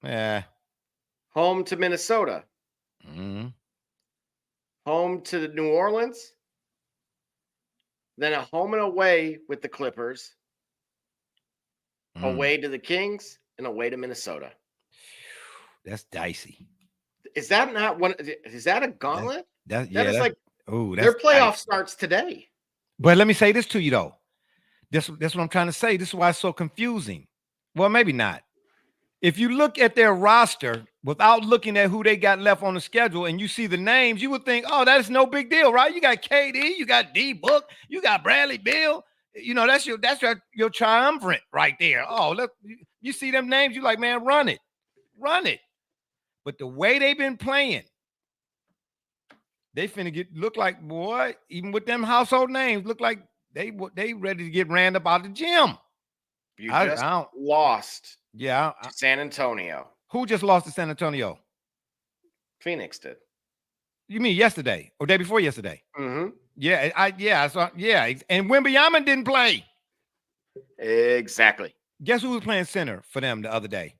home to Minnesota, home to New Orleans, then a home and away with the Clippers, away to the Kings, and away to Minnesota. That's dicey. Is that not one? Is that a gauntlet? Their playoff starts today. But let me say this to you though. That's what I'm trying to say. This is why it's so confusing. Well, maybe not. If you look at their roster without looking at who they got left on the schedule and you see the names, you would think, oh, that's no big deal, right? You got KD, you got D Book, you got Bradley Beal. You know, that's your triumvirate right there. Oh, look, you see them names, you like, man, run it. But the way they've been playing, they finna look like, boy, even with them household names, look like they ready to get ran up out of the gym. You just lost to San Antonio. Who just lost to San Antonio? Phoenix did. You mean yesterday or day before yesterday? Mm-hmm. Yeah, and Wembanyama didn't play. Exactly. Guess who was playing center for them the other day?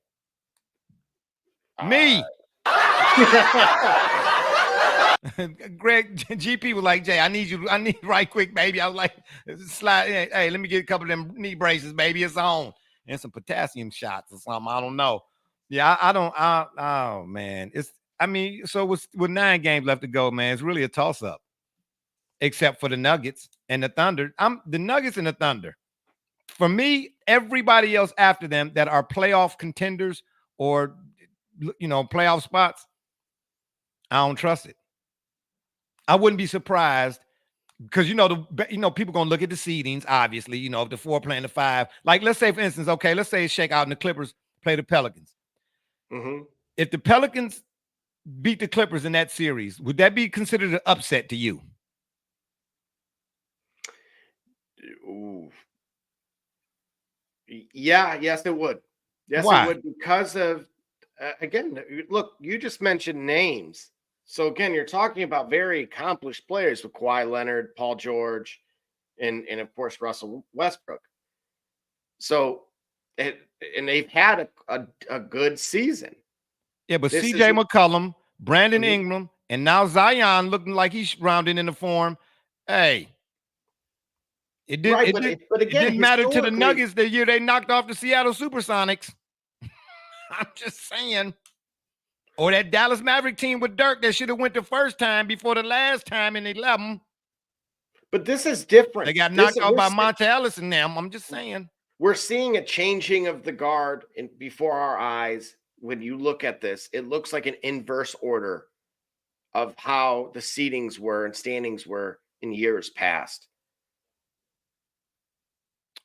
Me. Greg GP was like, Jay, I need right quick, baby. I was like, slide. Hey, let me get a couple of them knee braces, baby. It's on. And some potassium shots or something. I don't know. Yeah, oh man. So with 9 games left to go, man, it's really a toss-up. Except for the Nuggets and the Thunder. The Nuggets and the Thunder. For me, everybody else after them that are playoff contenders or playoff spots, I don't trust it. I wouldn't be surprised because people gonna look at the seedings. Obviously, if the 4 playing the 5, like let's say for instance, okay, let's say it's shake out and the Clippers play the Pelicans. Mm-hmm. If the Pelicans beat the Clippers in that series, would that be considered an upset to you? Ooh. Yeah, yes, it would. Yes, Why? it would because of again. Look, you just mentioned names. So again, you're talking about very accomplished players with Kawhi Leonard, Paul George, and of course Russell Westbrook. So, and they've had a good season. Yeah, but CJ McCollum, Brandon Ingram, and now Zion looking like he's rounding into form. Hey, it didn't matter to the Nuggets the year they knocked off the Seattle Supersonics. I'm just saying. Or that Dallas Maverick team with Dirk that should have went the first time before the last time in 11. But this is different. They got knocked out by Monte Ellis and them. I'm just saying. We're seeing a changing of the guard before our eyes. When you look at this, it looks like an inverse order of how the seedings were and standings were in years past.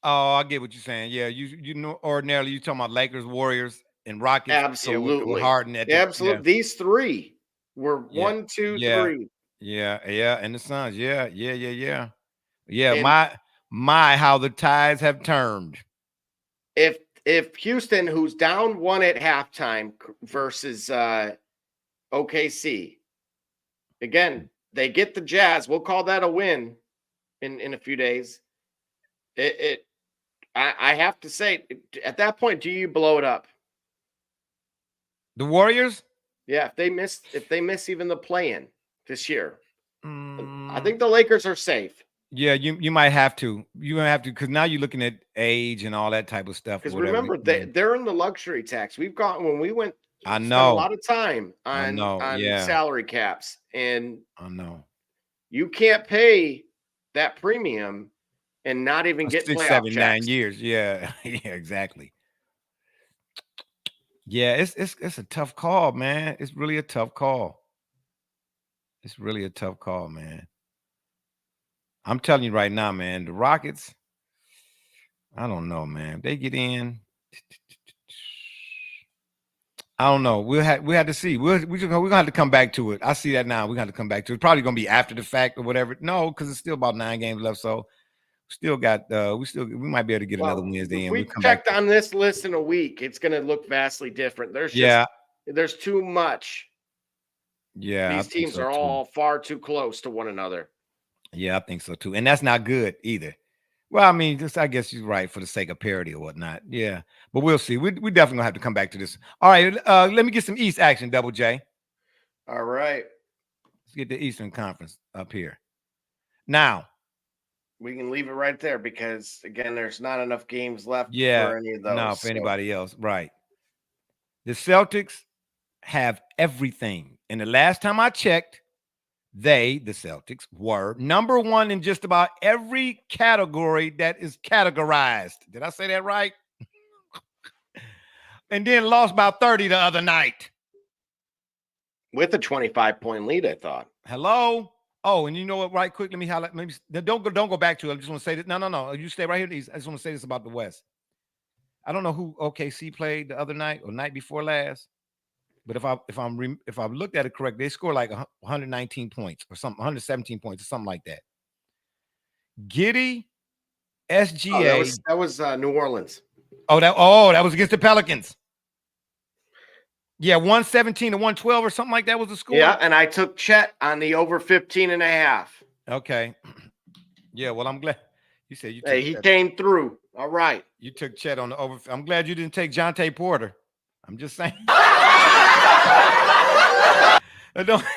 Oh, I get what you're saying. Yeah, ordinarily you're talking about Lakers, Warriors, and Rockets. Absolutely. With Harden absolutely. These 3 were 1, 2, 3. Yeah. And the Suns. Yeah. And my how the tides have turned. If Houston, who's down 1 at halftime versus OKC, again, they get the Jazz. We'll call that a win in a few days. I have to say, at that point, do you blow it up? The Warriors? Yeah, if they miss even the play-in this year, I think the Lakers are safe. Yeah, you might have to. You might have to because now you're looking at age and all that type of stuff. Because remember, they're in the luxury tax. We've got when we went. I know spent a lot of time on salary caps, and I know you can't pay that premium and not even get 6, 7, 9 years. Yeah, exactly. Yeah, it's a tough call, man. It's really a tough call. It's really a tough call, man. I'm telling you right now, man, the Rockets, I don't know, man. If they get in, I don't know. We had to see. We're gonna have to come back to it. I see that now. We got to come back to it. It's probably gonna be after the fact or whatever. No, because it's still about 9 games left. So still got we might be able to get another Wednesday If in. we We'll come checked back. on this list in a week, it's going to look vastly different. Yeah. There's too much. Yeah, These I think teams so are too. all far too close to one another. Yeah, I think so too. And that's not good either. Well, I mean, just I guess you're right for the sake of parity or whatnot. Yeah, but we'll see. We definitely gonna have to come back to this. All right, let me get some East action, Double J. All right. Let's get the Eastern Conference up here. Now, we can leave it right there because again, there's not enough games left yeah, for any of those. no, for anybody else, right? The Celtics have everything. And the last time I checked, the Celtics, were number one in just about every category that is categorized. Did I say that right? And then lost by 30 the other night. With a 25-point lead, I thought. Hello? Oh, and you know what? Right quick, let me highlight. Maybe don't go back to it. I just want to say this. No. You stay right here. I just want to say this about the West. I don't know who OKC played the other night or night before last, but if I've looked at it correct, they scored like 119 points or something, 117 points or something like that. Giddy, SGA. That was New Orleans. That was against the Pelicans. Yeah, 117 to 112 or something like that was the score. Yeah, and I took Chet on the over 15.5. Okay. Yeah, well, I'm glad you said you took he came through. All right. You took Chet on the over. I'm glad you didn't take Jonte Porter. I'm just saying.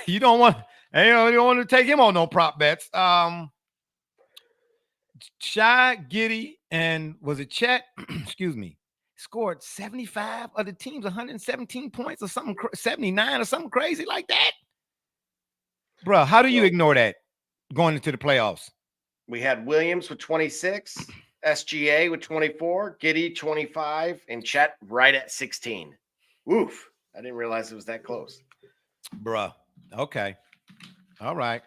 You don't want to take him on no prop bets. Shy, Giddy, and was it Chet? Excuse me. Scored 75 of the teams, 117 points or something, 79 or something crazy like that. Bro, how do you ignore that going into the playoffs? We had Williams with 26, SGA with 24, Giddy 25, and Chet right at 16. Oof. I didn't realize it was that close. Bruh. Okay. All right.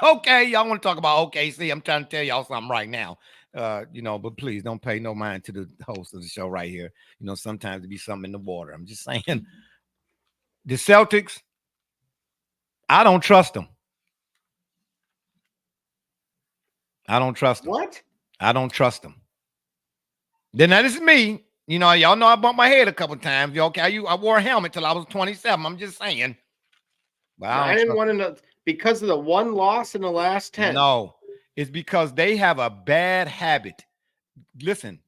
Okay. Y'all want to talk about OKC? I'm trying to tell y'all something right now. But please don't pay no mind to the host of the show right here. Sometimes it be something in the water. I'm just saying. The Celtics, I don't trust them. I don't trust them. What? I don't trust them. Then now this is me. Y'all know I bumped my head a couple times. Okay, I wore a helmet till I was 27. I'm just saying. But I didn't want to know because of the one loss in the last 10. No, it's because they have a bad habit. Listen,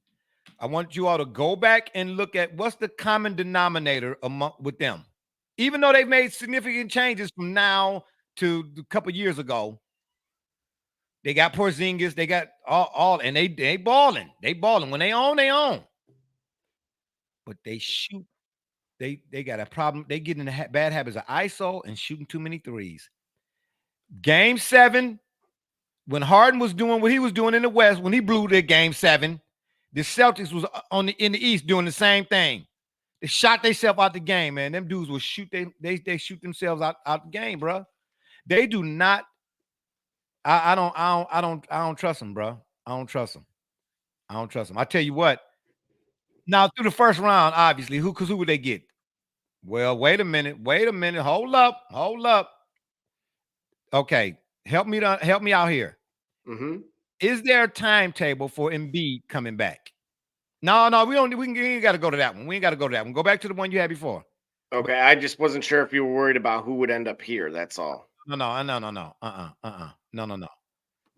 I want you all to go back and look at what's the common denominator with them. Even though they've made significant changes from now to a couple years ago, they got Porzingis, they got all and they balling. They balling. When they own. But they shoot. They got a problem. They get in the bad habits of ISO and shooting too many threes. Game 7, when Harden was doing what he was doing in the West, when he blew their Game 7, the Celtics was in the East doing the same thing. They shot themselves out the game, man. Them dudes will shoot. They shoot themselves out the game, bro. They do not. I don't trust them, bro. I don't trust them. I tell you what. Now through the first round, obviously, who would they get? Well, wait a minute. Hold up. Okay, help me out here. Mm-hmm. Is there a timetable for Embiid coming back? No, we ain't got to go to that one. We ain't got to go to that one. Go back to the one you had before. Okay, I just wasn't sure if you were worried about who would end up here. That's all. No. No.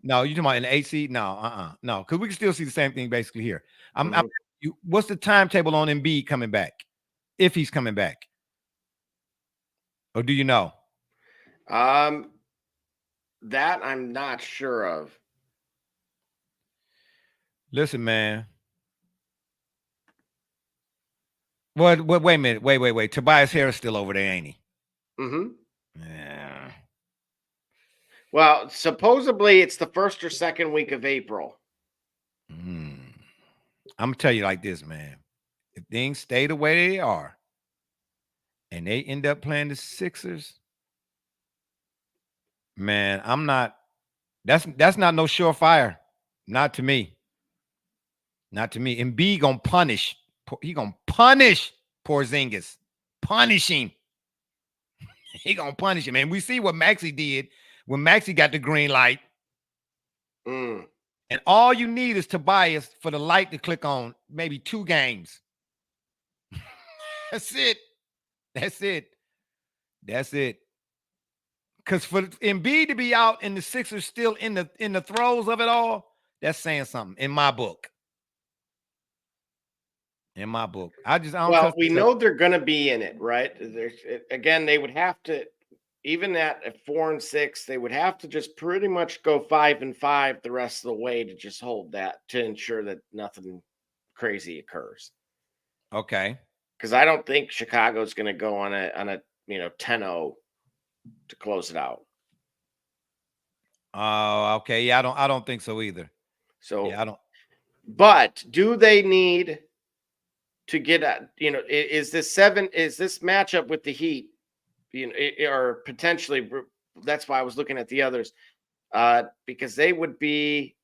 No, you talking about in the AC? No, no, because we can still see the same thing basically here. What's the timetable on Embiid coming back? If he's coming back, or do you know? That I'm not sure of. Listen, man. Wait a minute. Wait. Tobias Harris still over there, ain't he? Mm-hmm. Yeah. Well, supposedly it's the first or second week of April. I'm gonna tell you like this, man. If things stay the way they are, and they end up playing the Sixers, man, I'm not. That's not no surefire. Not to me. Not to me. Embiid gonna punish. He gonna punish Porzingis. punish him. He gonna punish him. And we see what Maxey did when Maxey got the green light. Mm. And all you need is Tobias for the light to click on maybe 2 games. That's it. That's it. That's it. Because for Embiid to be out and the Sixers still in the throes of it all, that's saying something in my book. In my book. I don't Well, we know they're going to be in it, right? Again, they would have to, even at 4-6, they would have to just pretty much go 5-5 the rest of the way to just hold that, to ensure that nothing crazy occurs. Okay. Because I don't think Chicago's going to go on a 10-0 to close it out. Oh, okay. Yeah, I don't think so either. So yeah, I don't. But do they need to get at, is this matchup with the Heat, or potentially, that's why I was looking at the others, because they would be,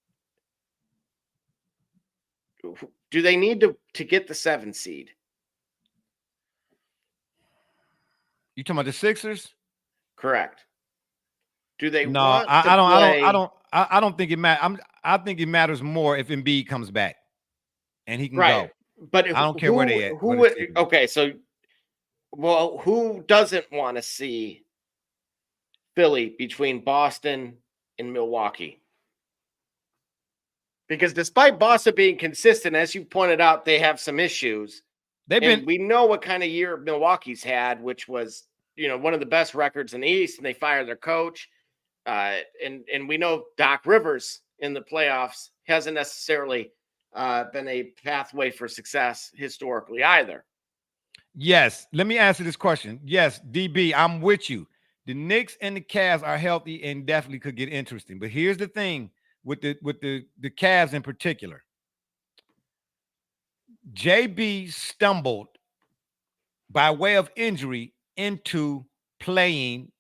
do they need to get the 7 seed? You talking about the Sixers? Correct. Do they No, want I don't think it matters. I think it matters more if Embiid comes back and he can go. But I don't care where they at. Okay, so who doesn't want to see Philly between Boston and Milwaukee? Because despite Boston being consistent, as you pointed out, they have some issues. We know what kind of year Milwaukee's had, which was, one of the best records in the East, and they fired their coach. And we know Doc Rivers in the playoffs hasn't necessarily been a pathway for success historically either. Yes. Let me answer this question. Yes, DB, I'm with you. The Knicks and the Cavs are healthy and definitely could get interesting. But here's the thing with the Cavs in particular. JB stumbled by way of injury into playing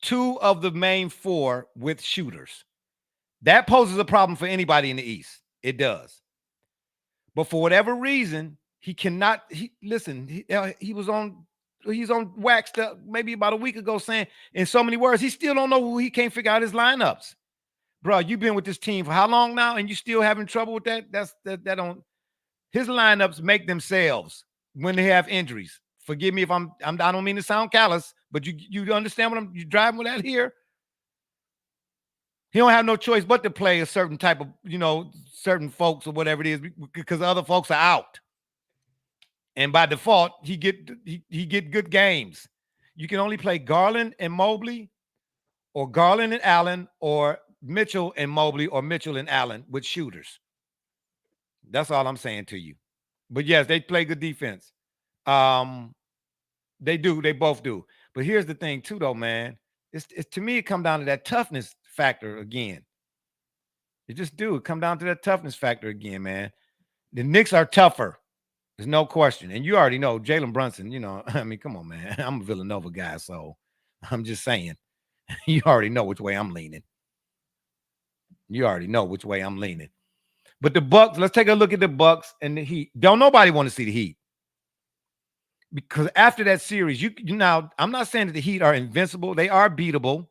2 of the main 4 with shooters. That poses a problem for anybody in the East. It does. But for whatever reason, he cannot. He's on waxed up maybe about a week ago saying in so many words, he still don't know who he can't figure out his lineups. Bro, you've been with this team for how long now and you still having trouble with that? That don't. His lineups make themselves when they have injuries. Forgive me if I don't mean to sound callous, but you understand what you driving with that here? He don't have no choice but to play a certain type of, certain folks or whatever it is because other folks are out. And by default, he get good games. You can only play Garland and Mobley or Garland and Allen or Mitchell and Mobley or Mitchell and Allen with shooters. That's all I'm saying to you. But yes, they play good defense. They do. They both do. But here's the thing too, though, man. It's to me, it come down to that toughness factor again. It just do. It come down to that toughness factor again, man. The Knicks are tougher. There's no question. And you already know Jalen Brunson, I mean, come on, man. I'm a Villanova guy, so I'm just saying. You already know which way I'm leaning. But the Bucks, let's take a look at the Bucks and the Heat. Don't nobody want to see the Heat. Because after that series, now I'm not saying that the Heat are invincible. They are beatable.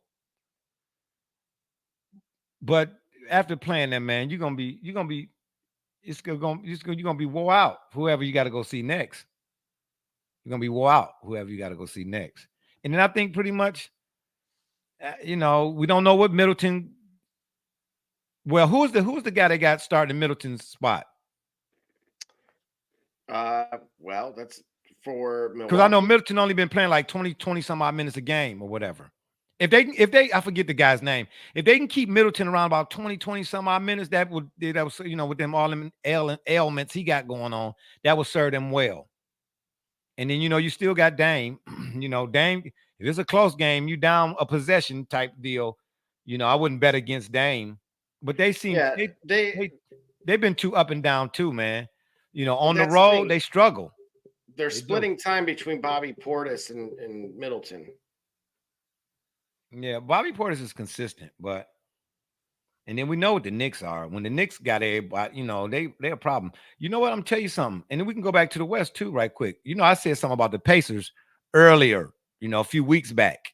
But after playing them, man, you're gonna be wore out. Whoever you got to go see next. You're gonna be wore out. Whoever you got to go see next. And then I think pretty much, we don't know what Middleton. Well, who's the guy that got started in Middleton's spot? Well, that's for Milwaukee. Because I know Middleton only been playing like 20 some odd minutes a game or whatever. If they, I forget the guy's name. If they can keep Middleton around about 20 some odd minutes, that was, with them all them ailments he got going on, that would serve them well. And then, you still got Dame. Dame, if it's a close game, you down a possession type deal. I wouldn't bet against Dame. But they seem they've been too up and down too, man. On the road, they struggle. They're splitting time between Bobby Portis and Middleton. Yeah, Bobby Portis is consistent, but And then we know what the Knicks are. When the Knicks got everybody, they're a problem. You know what? I'm tell you something. And then we can go back to the West too, right quick. I said something about the Pacers earlier, a few weeks back.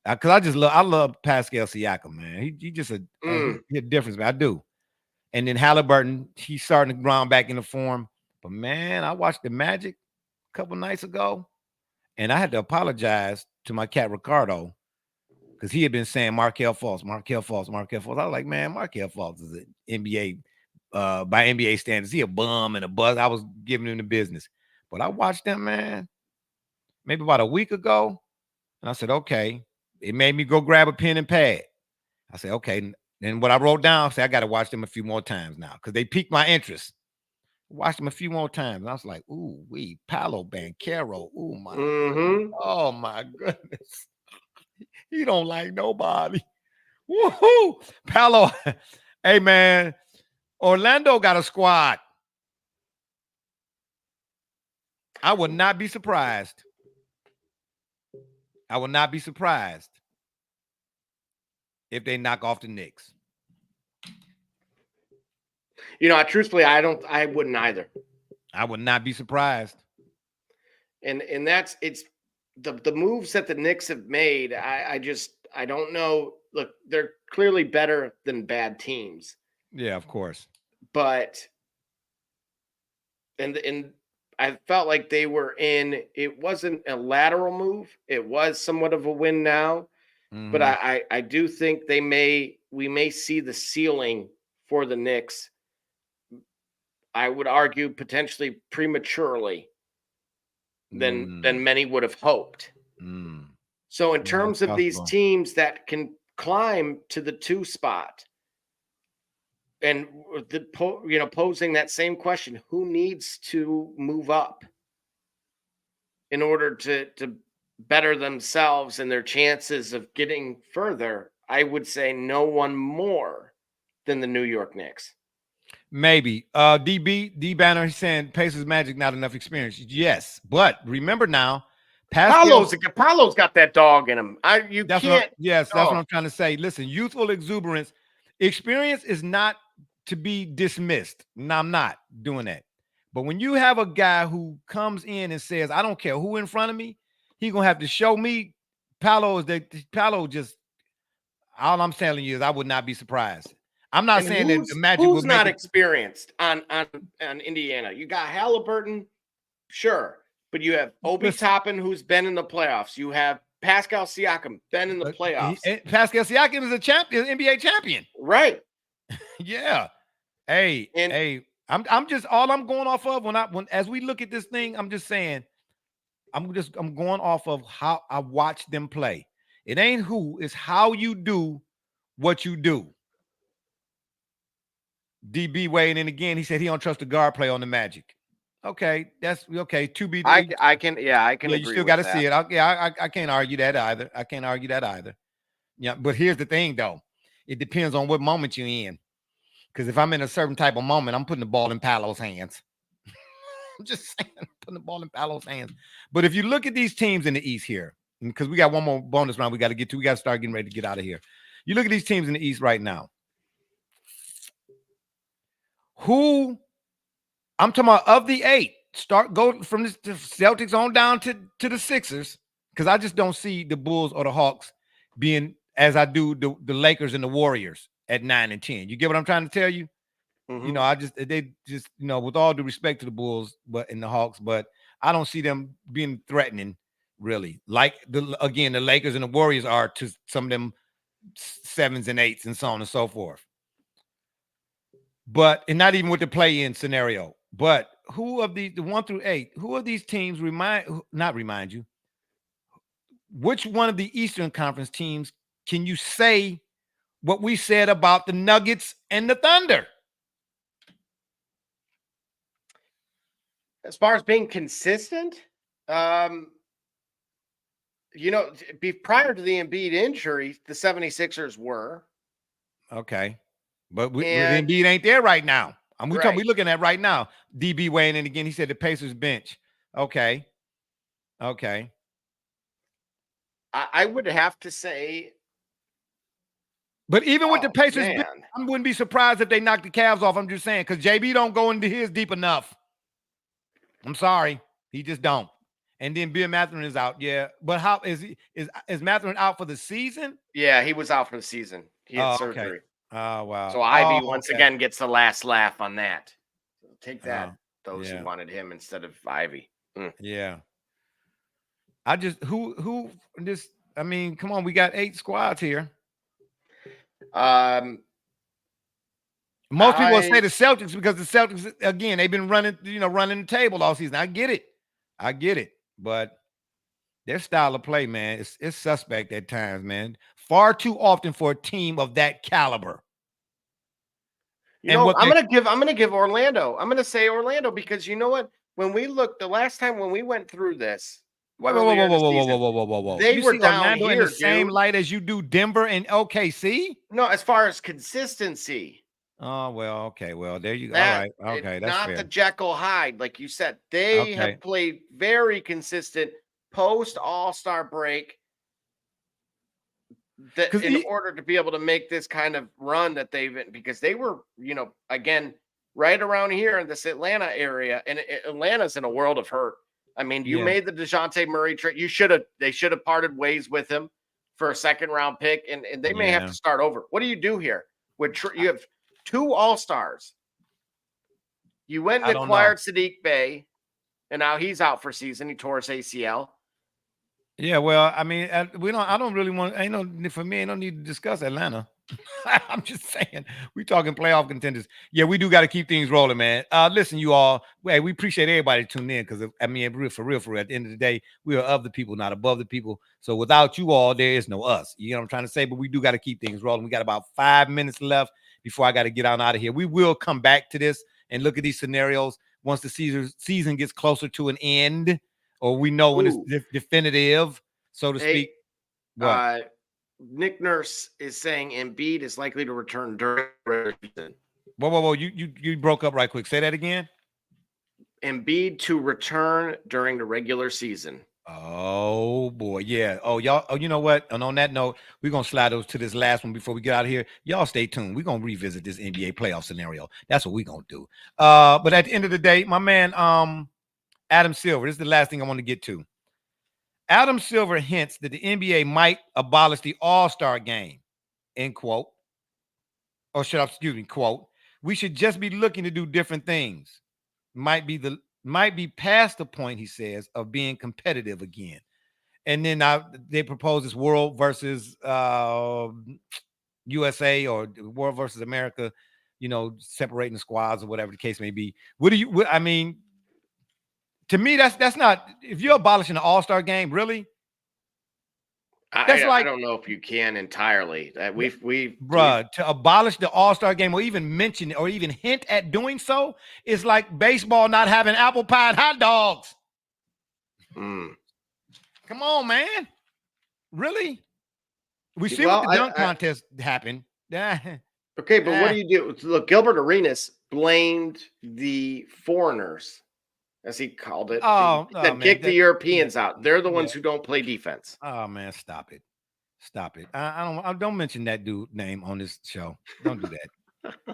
Because I love Pascal Siakam, man. He just he a difference, man. I do. And then Halliburton, he's starting to ground back into form. But man, I watched the Magic a couple nights ago, and I had to apologize to my cat Ricardo because he had been saying Markelle Fultz, Markelle Fultz, Markelle Fultz. I was like, man, Markelle Fultz is an NBA, by NBA standards, he a bum and a buzz. I was giving him the business. But I watched them, man, maybe about a week ago, and I said, okay. It made me go grab a pen and pad. I said, okay. Then what I wrote down, I said, I got to watch them a few more times now because they piqued my interest. Watched them a few more times. And I was like, ooh, Paolo Banchero. Ooh, oh my goodness. He don't like nobody. Woohoo! Paolo. Hey, man. Orlando got a squad. I would not be surprised. I will not be surprised if they knock off the Knicks. Truthfully, I wouldn't either. I would not be surprised. And it's the moves that the Knicks have made. I don't know. Look, they're clearly better than bad teams. Yeah, of course. But and I felt like they were it wasn't a lateral move. It was somewhat of a win now. Mm-hmm. But I do think we may see the ceiling for the Knicks. I would argue potentially prematurely than many would have hoped. So in terms of these teams that can climb to the 2 spot and posing that same question, who needs to move up in order to better themselves and their chances of getting further? I would say no one more than the New York Knicks. Maybe. D Banner, he's saying Pacers Magic not enough experience. Yes, but remember now, Paolo's got that dog in him. That's what I'm trying to say. Listen, youthful exuberance, experience is not to be dismissed. No, I'm not doing that. But when you have a guy who comes in and says, I don't care who in front of me, he's gonna have to show me. Paolo just all I'm telling you is I would not be surprised. I'm not saying that the Magic who's not experienced on Indiana. You got Halliburton, sure, but you have Obi Toppin, who's been in the playoffs. You have Pascal Siakam, been in the playoffs. Pascal Siakam is a champion, NBA champion, right? Yeah. Hey, I'm just all I'm going off of when as we look at this thing, I'm just saying, I'm going off of how I watch them play. It ain't who, it's how you do what you do. DB weighing in again. He said he don't trust the guard play on the Magic. Okay, that's okay. To be. I can. Yeah, you still got to see it. I can't argue that either. Yeah, but here's the thing, though. It depends on what moment you're in. Because if I'm in a certain type of moment, I'm putting the ball in Paolo's hands. I'm just saying, putting the ball in Paolo's hands. But if you look at these teams in the East here, because we got one more bonus round we got to get to. We got to start getting ready to get out of here. You look at these teams in the East right now. Who I'm talking about of the 8, go from the Celtics on down to the Sixers, because I just don't see the Bulls or the Hawks being as I do the Lakers and the Warriors at 9 and 10. You get what I'm trying to tell you? Mm-hmm. They just with all due respect to the Bulls and the Hawks, but I don't see them being threatening really, like the Lakers and the Warriors are to some of them 7s and 8s and so on and so forth. But and not even with the play-in scenario. But who of the 1 through 8? Who of these teams remind you? Which one of the Eastern Conference teams can you say what we said about the Nuggets and the Thunder? As far as being consistent, prior to the Embiid injury, the 76ers were. Okay. But Embiid ain't there right now. We looking at right now. DB weighing in again. He said the Pacers bench. Okay. I would have to say But even with the Pacers, man. I wouldn't be surprised if they knock the Cavs off. I'm just saying, because JB don't go into his deep enough. I'm sorry, he just don't. And then Bill Mathurin is out. Yeah, but how is Mathurin out for the season? Yeah, he was out for the season. He had Okay. surgery. Oh wow. So Ivy once again gets the last laugh on that. So take that, those who wanted him instead of Ivy. Yeah. I just who this. I mean, come on, we got 8 squads here. Most people say the Celtics because the Celtics, again, they've been running the table all season. I get it, but their style of play, man, it's suspect at times, man. Far too often for a team of that caliber. I'm gonna give Orlando. I'm gonna say Orlando because you know what? When we looked the last time when we went through this, whoa. They you were see down Orlando here in the same dude. light as you do Denver and OKC? No, as far as consistency. Oh, well, okay. Well, there you go. All right. Okay, that's not fair. the Jekyll Hyde, like you said. They have played very consistent post All-Star break. In order to be able to make this kind of run that because they were, again, right around here in this Atlanta area, and Atlanta's in a world of hurt. I mean, you made the DeJounte Murray trade. They should have parted ways with him for a second round pick, and they may have to start over. What do you do here? You have 2 All-Stars. You went and acquired Sadiq Bey, and now he's out for season. He tore his ACL. Yeah, well, I mean, I don't really want. For me, I don't need to discuss Atlanta. I'm just saying, we talking playoff contenders. Yeah, we do got to keep things rolling, man. Listen, you all. Hey, we appreciate everybody tuning in because I mean, for real. At the end of the day, we are of the people, not above the people. So without you all, there is no us. You know what I'm trying to say? But we do got to keep things rolling. We got about 5 minutes left before I got to get out of here. We will come back to this and look at these scenarios once the season gets closer to an end, or we know when it's definitive, so to speak. Nick Nurse is saying Embiid is likely to return during the regular season. Whoa. You broke up right quick. Say that again. Embiid to return during the regular season. Oh, boy. Yeah. Oh, y'all. Oh, you know what? And on that note, we're going to slide those to this last one before we get out of here. Y'all stay tuned. We're going to revisit this NBA playoff scenario. That's what we're going to do. But at the end of the day, my man, Adam Silver, this is the last thing I want to get to. Adam Silver hints that the NBA might abolish the All-Star game, end quote. Or quote. We should just be looking to do different things. Might be past the point, he says, of being competitive again. And then they propose this world versus USA or world versus America, separating the squads or whatever the case may be. I mean, to me, that's not, if you're abolishing the All-Star game, really? I don't know if you can entirely. To abolish the All-Star game or even mention it or even hint at doing so is like baseball not having apple pie and hot dogs. Come on, man. Really? We see what the dunk contest happened. Okay, but what do you do? Look, Gilbert Arenas blamed the foreigners, as he called it, that kick the Europeans out. They're the ones who don't play defense. Oh man, stop it. I don't mention that dude name on this show. Don't do that.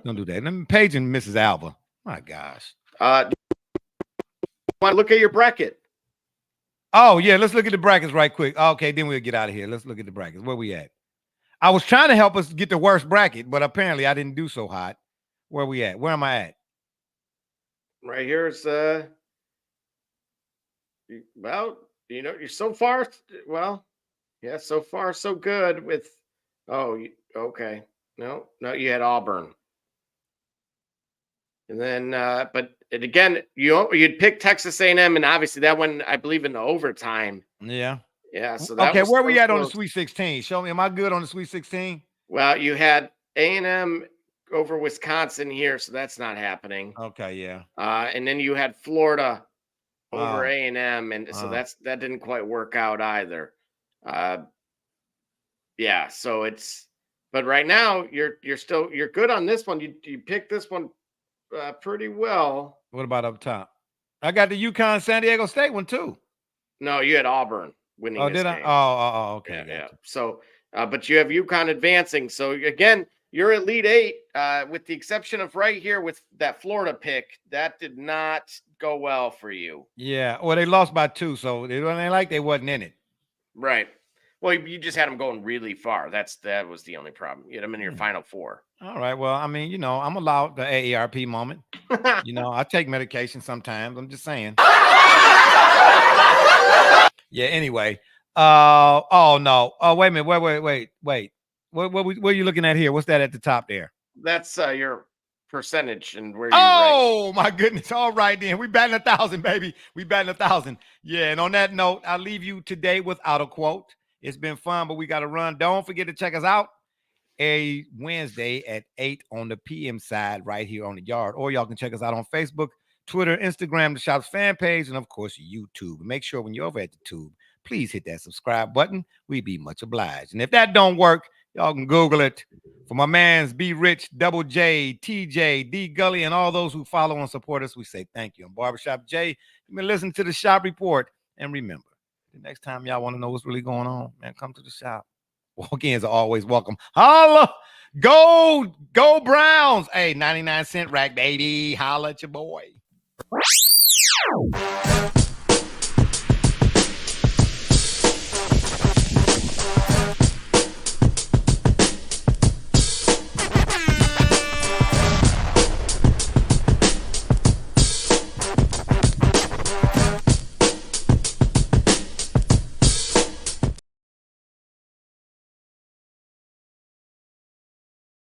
Don't do that. And Paige and Mrs. Alba. My gosh. Want to look at your bracket? Oh yeah, let's look at the brackets right quick. Okay, then we'll get out of here. Let's look at the brackets. Where we at? I was trying to help us get the worst bracket, but apparently I didn't do so hot. Where we at? Where am I at? Right here is you're so far. Well, yeah, so far so good with. Okay. No, you had Auburn, and then again, you'd pick Texas A&M, and obviously that went, I believe, in the overtime. Yeah. So where we at on the Sweet 16? Show me. Am I good on the Sweet 16? Well, you had A&M over Wisconsin here, so that's not happening. Okay, yeah. And then you had Florida over A&M, and so that didn't quite work out either. So but right now you're good on this one. You picked this one pretty well. What about up top? I got the UConn San Diego State one too. No, you had Auburn winning. Oh, did I? Game. Oh, okay. Yeah. So But you have UConn advancing. So again, you're Elite Eight, with the exception of right here with that Florida pick. That did not go well for you. Yeah. Well, they lost by 2, so they wasn't in it. Right. Well, you just had them going really far. That was the only problem. You had them in your Final Four. All right. Well, I mean, I'm allowed the AARP moment. I take medication sometimes. I'm just saying. Yeah. Anyway. Oh no. Oh, wait a minute. Wait. What are you looking at here? What's that at the top there? That's your percentage and where you Oh my goodness. All right then. We batting 1,000, baby. We batting 1,000. Yeah. And on that note, I'll leave you today without a quote. It's been fun, but we got to run. Don't forget to check us out a Wednesday at 8 on the PM side right here on the Yard. Or y'all can check us out on Facebook, Twitter, Instagram, the Shop's fan page, and of course YouTube. Make sure when you're over at the tube, please hit that subscribe button. We'd be much obliged. And if that don't work, y'all can Google it. For my mans, Be Rich, Double J, TJ, D Gully, and all those who follow and support us, we say thank you. I'm Barbershop J. You've been listening to the Shop Report. And remember, the next time y'all want to know what's really going on, man, come to the shop. Walk-ins are always welcome. Holla! Go Browns! Hey, 99-cent rack, baby. Holla at your boy.